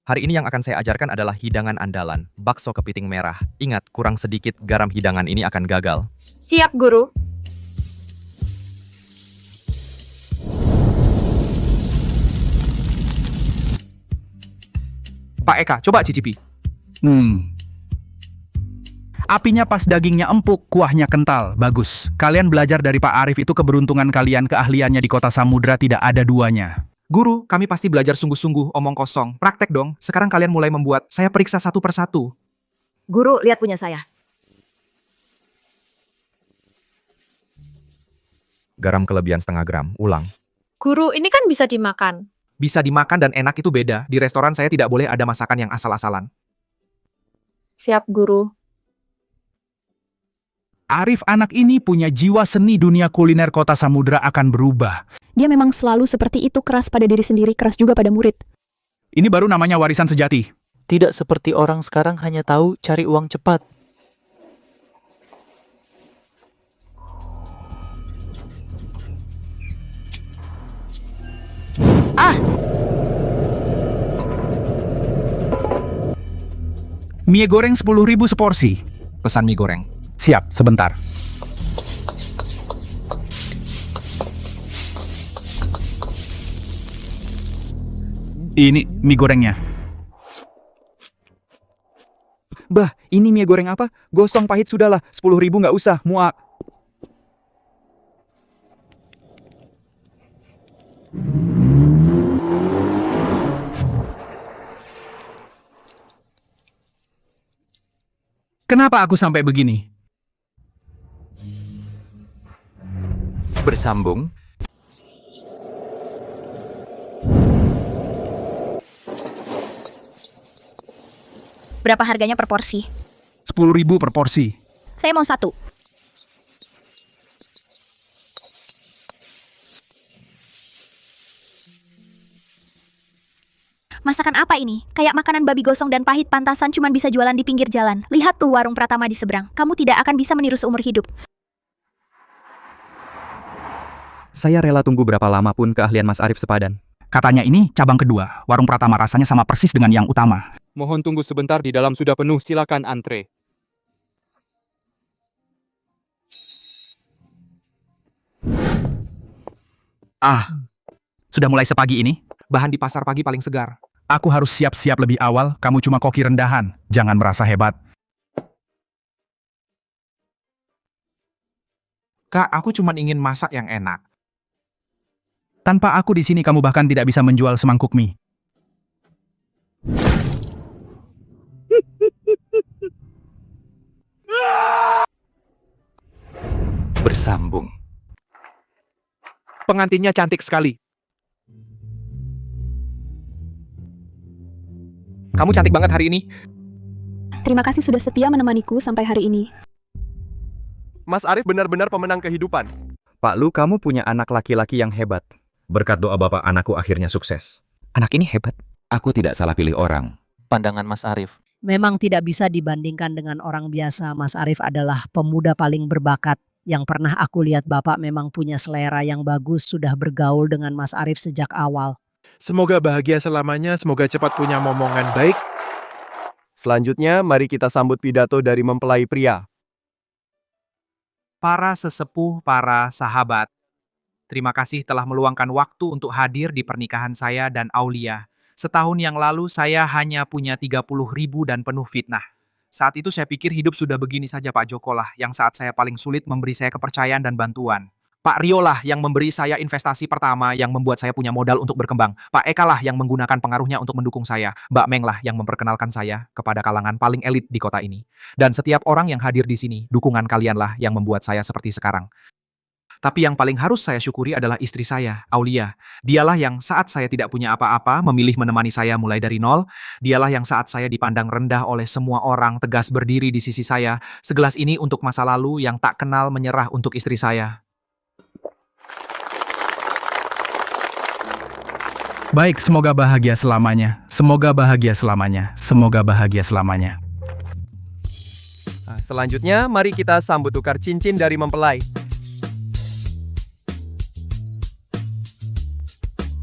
Hari ini yang akan saya ajarkan adalah hidangan andalan, bakso kepiting merah. Ingat, kurang sedikit garam hidangan ini akan gagal. Siap, Guru. Pak Eka, coba cicipi. Apinya pas, dagingnya empuk, kuahnya kental. Bagus. Kalian belajar dari Pak Arif itu, keberuntungan kalian, keahliannya di kota samudra tidak ada duanya. Guru, kami pasti belajar sungguh-sungguh, omong kosong. Praktek dong, sekarang kalian mulai membuat. Saya periksa satu persatu. Guru, lihat punya saya. Garam kelebihan setengah gram, ulang. Guru, ini kan bisa dimakan. Bisa dimakan dan enak itu beda. Di restoran saya tidak boleh ada masakan yang asal-asalan. Siap, Guru. Arif anak ini punya jiwa seni, dunia kuliner kota Samudra akan berubah. Dia memang selalu seperti itu, keras pada diri sendiri, keras juga pada murid. Ini baru namanya warisan sejati. Tidak seperti orang sekarang hanya tahu cari uang cepat. Mie goreng 10.000 seporsi. Pesan mie goreng. Siap, sebentar. Ini mie gorengnya. Bah, ini mie goreng apa? Gosong pahit sudahlah, 10.000 nggak usah, muak. Kenapa aku sampai begini? Bersambung. Berapa harganya per porsi? 10.000 per porsi. Saya mau 1. Masakan apa ini? Kayak makanan babi gosong dan pahit, pantasan cuman bisa jualan di pinggir jalan. Lihat tuh warung Pratama di seberang. Kamu tidak akan bisa meniru seumur hidup. Saya rela tunggu berapa lama pun keahlian Mas Arif sepadan. Katanya ini cabang kedua. Warung Pratama rasanya sama persis dengan yang utama. Mohon tunggu sebentar, di dalam sudah penuh, silakan antre. Sudah mulai sepagi ini? Bahan di pasar pagi paling segar. Aku harus siap-siap lebih awal, kamu cuma koki rendahan. Jangan merasa hebat. Kak, aku cuma ingin masak yang enak. Tanpa aku di sini kamu bahkan tidak bisa menjual semangkuk mie. Bersambung. Pengantinnya cantik sekali. Kamu cantik banget hari ini. Terima kasih sudah setia menemaniku sampai hari ini. Mas Arif benar-benar pemenang kehidupan. Pak Lu, kamu punya anak laki-laki yang hebat. Berkat doa Bapak, anakku akhirnya sukses. Anak ini hebat. Aku tidak salah pilih orang. Pandangan Mas Arif. Memang tidak bisa dibandingkan dengan orang biasa. Mas Arif adalah pemuda paling berbakat. Yang pernah aku lihat Bapak memang punya selera yang bagus, sudah bergaul dengan Mas Arif sejak awal. Semoga bahagia selamanya, semoga cepat punya momongan baik. Selanjutnya, mari kita sambut pidato dari mempelai pria. Para sesepuh, para sahabat. Terima kasih telah meluangkan waktu untuk hadir di pernikahan saya dan Aulia. Setahun yang lalu saya hanya punya 30.000 dan penuh fitnah. Saat itu saya pikir hidup sudah begini saja Pak Joko lah, yang saat saya paling sulit memberi saya kepercayaan dan bantuan. Pak Rio lah yang memberi saya investasi pertama yang membuat saya punya modal untuk berkembang. Pak Eka lah yang menggunakan pengaruhnya untuk mendukung saya. Mbak Meng lah yang memperkenalkan saya kepada kalangan paling elit di kota ini. Dan setiap orang yang hadir di sini, dukungan kalian lah yang membuat saya seperti sekarang. Tapi yang paling harus saya syukuri adalah istri saya, Aulia. Dialah yang saat saya tidak punya apa-apa, memilih menemani saya mulai dari nol. Dialah yang saat saya dipandang rendah oleh semua orang, tegas berdiri di sisi saya. Segelas ini untuk masa lalu yang tak kenal menyerah untuk istri saya. Baik, semoga bahagia selamanya. Semoga bahagia selamanya. Semoga bahagia selamanya. Selanjutnya, mari kita sambut tukar cincin dari mempelai.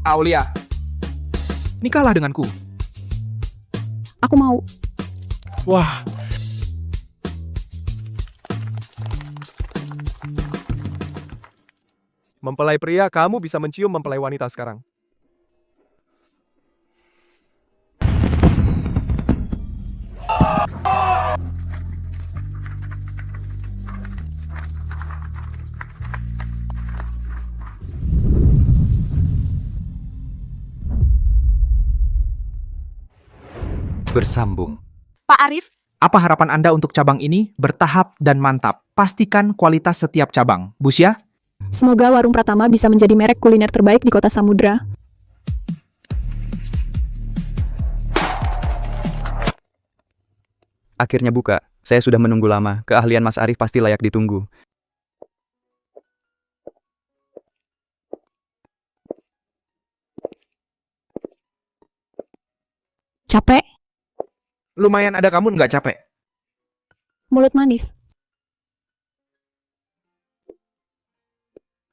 Aulia, nikahlah denganku. Aku mau. Wah. Mempelai pria, kamu bisa mencium mempelai wanita sekarang. Bersambung. Pak Arif, Apa harapan Anda untuk cabang ini? Bertahap dan mantap. Pastikan kualitas setiap cabang. Busya? Semoga Warung Pratama bisa menjadi merek kuliner terbaik di Kota Samudra. Akhirnya buka. Saya sudah menunggu lama. Keahlian Mas Arif pasti layak ditunggu. Capek? Lumayan ada kamu nggak capek? Mulut manis.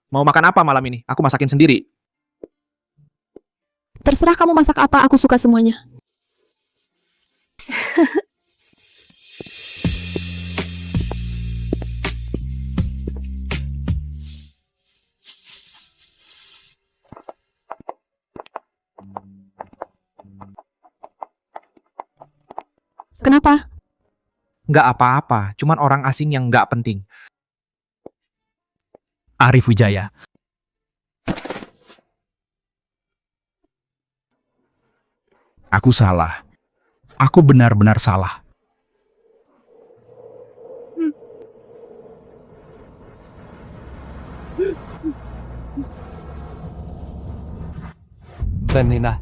Mau makan apa malam ini? Aku masakin sendiri. Terserah kamu masak apa, aku suka semuanya. Kenapa? Nggak apa-apa, cuman orang asing yang nggak penting. Arif Wijaya. Aku salah. Aku benar-benar salah. Dan Nina,